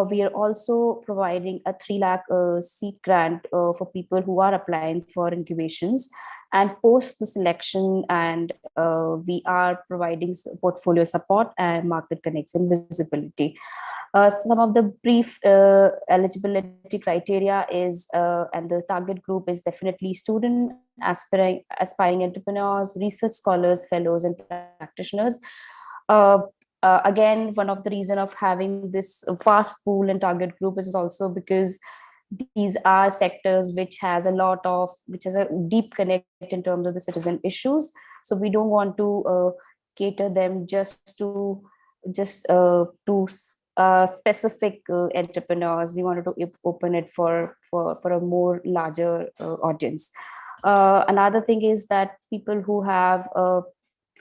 We are also providing a 3 lakh seed grant for people who are applying for incubations. And post the selection, and we are providing portfolio support and market connects and visibility. Some of the brief eligibility criteria is, and the target group is definitely student, aspiring entrepreneurs, research scholars, fellows, and practitioners. Uh, Again, one of the reason of having this vast pool and target group is also because these are sectors which has a deep connect in terms of the citizen issues. So we don't want to cater them just to specific entrepreneurs. We wanted to open it for a more larger audience. Another thing is that people who have a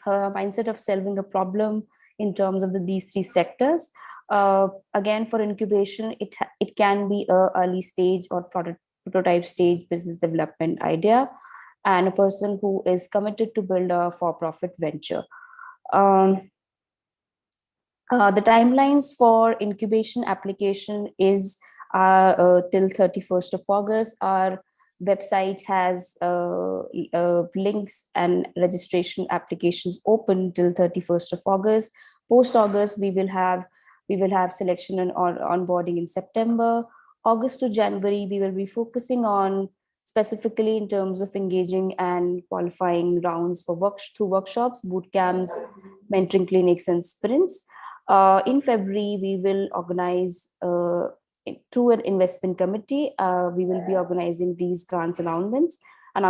mindset of solving a problem in terms of these three sectors. Again, for incubation, it can be a early stage or prototype stage business development idea, and a person who is committed to build a for-profit venture. The timelines for incubation application is till 31st of August. Our website has links and registration applications open till 31st of August. Post August, we will have selection and onboarding in September. August to January, we will be focusing on specifically in terms of engaging and qualifying rounds for through workshops, boot camps, mentoring clinics, and sprints. In February, we will organize through an investment committee. We will be organizing these grants announcements. And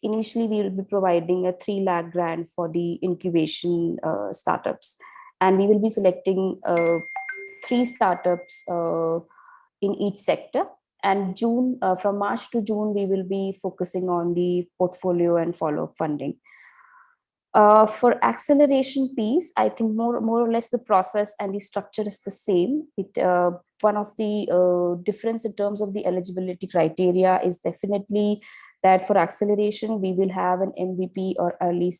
initially, we will be providing a 3 lakh grant for the incubation startups, and we will be selecting 3 startups in each sector. And from March to June, we will be focusing on the portfolio and follow-up funding. For acceleration piece, I think more or less the process and the structure is the same. One of the difference in terms of the eligibility criteria is definitely that for acceleration, we will have an MVP or early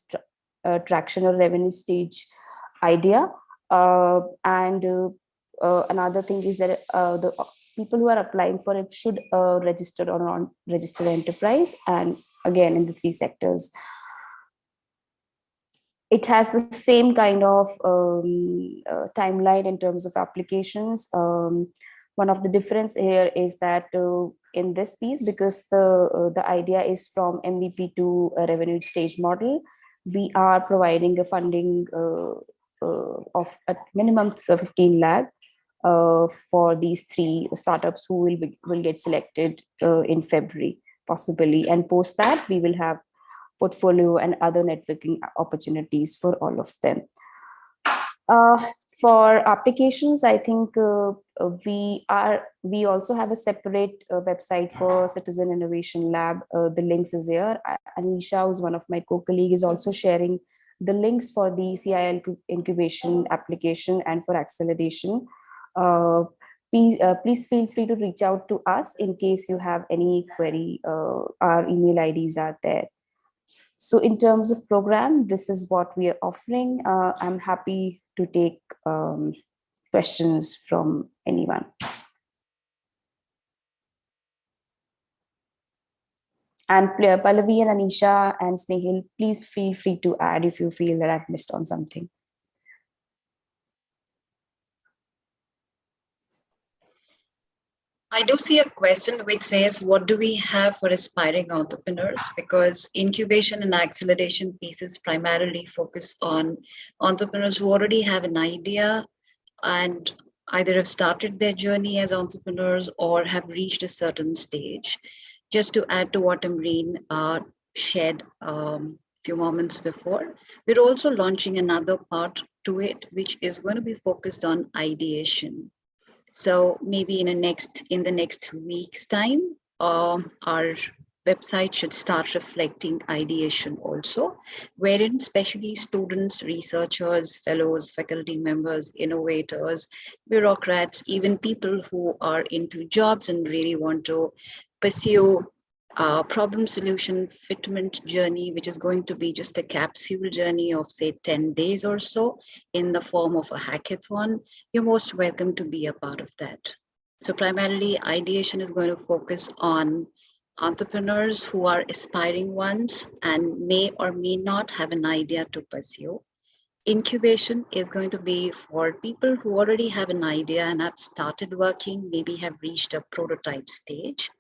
traction or revenue stage idea. Another thing is that the people who are applying for it should register or non-registered enterprise, and again in the 3 sectors. It has the same kind of timeline in terms of applications. One of the difference here is that in this piece, because the idea is from MVP to a revenue stage model, we are providing a funding of at minimum 15 lakh for these 3 startups who will get selected in February, possibly. And post that, we will have portfolio and other networking opportunities for all of them. For applications, I think we also have a separate website for Citizen Innovation Lab. The links is here. Anisha, who's one of my co-colleagues, is also sharing the links for the CIL incubation application and for acceleration. Please feel free to reach out to us in case you have any query. Our email IDs are there. So in terms of program, this is what we are offering. I'm happy to take questions from anyone. And Pallavi and Anisha and Snehil, please feel free to add if you feel that I've missed on something. I do see a question which says, what do we have for aspiring entrepreneurs? Because incubation and acceleration pieces primarily focus on entrepreneurs who already have an idea and either have started their journey as entrepreneurs or have reached a certain stage. Just to add to what Amreen shared a few moments before, we're also launching another part to it, which is going to be focused on ideation. So maybe in the next week's time, our website should start reflecting ideation also, wherein especially students, researchers, fellows, faculty members, innovators, bureaucrats, even people who are into jobs and really want to pursue problem solution fitment journey, which is going to be just a capsule journey of say 10 days or so in the form of a hackathon, you're most welcome to be a part of that. So primarily ideation is going to focus on entrepreneurs who are aspiring ones and may or may not have an idea to pursue. Incubation is going to be for people who already have an idea and have started working, maybe have reached a prototype stage.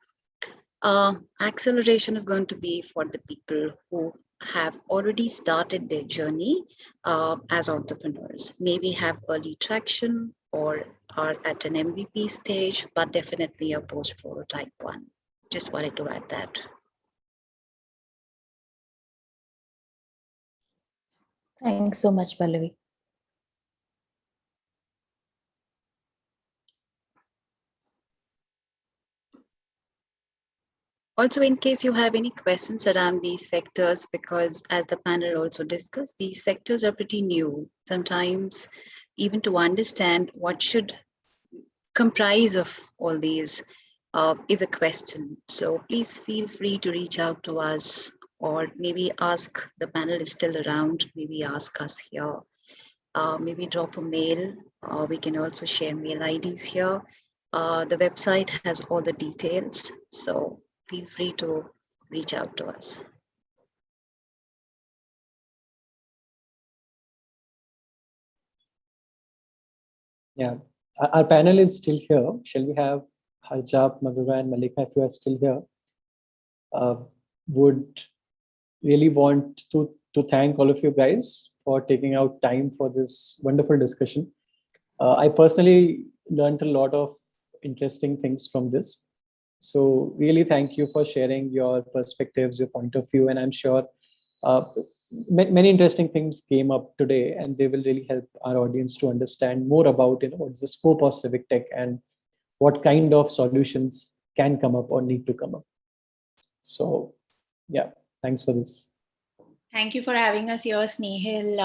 Acceleration is going to be for the people who have already started their journey as entrepreneurs, maybe have early traction or are at an MVP stage, but definitely a post-prototype one. Just wanted to add that. Thanks so much, Pallavi. Also, in case you have any questions around these sectors, because as the panel also discussed, these sectors are pretty new. Sometimes even to understand what should comprise of all these is a question. So please feel free to reach out to us or maybe ask, the panel is still around, maybe ask us here, maybe drop a mail. We can also share mail IDs here. The website has all the details, so feel free to reach out to us. Yeah, our panel is still here. Shall we have Harjap, Madhura, and Malika, if you are still here? Would really want to thank all of you guys for taking out time for this wonderful discussion. I personally learned a lot of interesting things from this. So really thank you for sharing your perspectives, your point of view, and I'm sure many interesting things came up today, and they will really help our audience to understand more about what's the scope of Civic-tech and what kind of solutions can come up or need to come up. So yeah, thanks for this. Thank you for having us here, Snehil,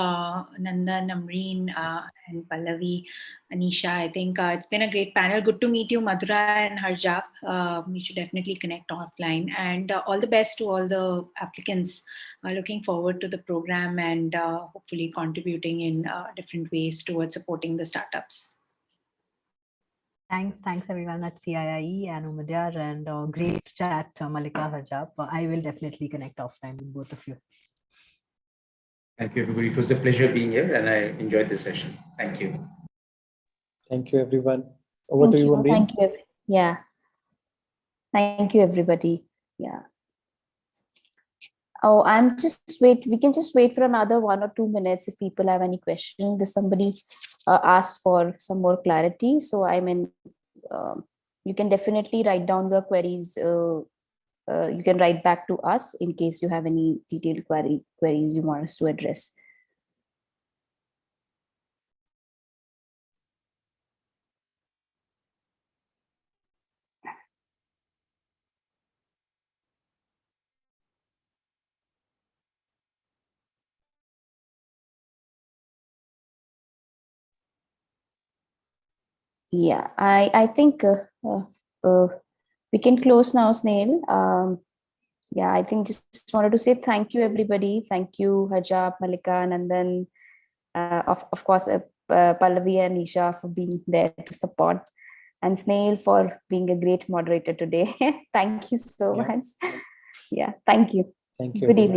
Nandan, Amreen, and Pallavi, Anisha. I think it's been a great panel. Good to meet you, Madhura and Harjap. We should definitely connect offline. And all the best to all the applicants. Looking forward to the program and hopefully contributing in different ways towards supporting the startups. Thanks everyone at CIIE and Umadyar, and great chat, Malika, Harjap. I will definitely connect offline with both of you. Thank you, everybody. It was a pleasure being here, and I enjoyed this session. Thank you. Thank you, everyone. Over to you, Amreen. Thank you. Yeah. Thank you, everybody. Yeah. Oh, we can just wait for another 1 or 2 minutes if people have any questions. There's somebody asked for some more clarity. So you can definitely write down your queries. You can write back to us in case you have any detailed queries you want us to address. Yeah, I think we can close now, Snail. Yeah, I think just wanted to say thank you, everybody. Thank you, Harjap, Malika, and then of course, Pallavi and Nisha for being there to support, and Snail for being a great moderator today. Thank you so much. Yeah. Thank you. Thank you. Good evening.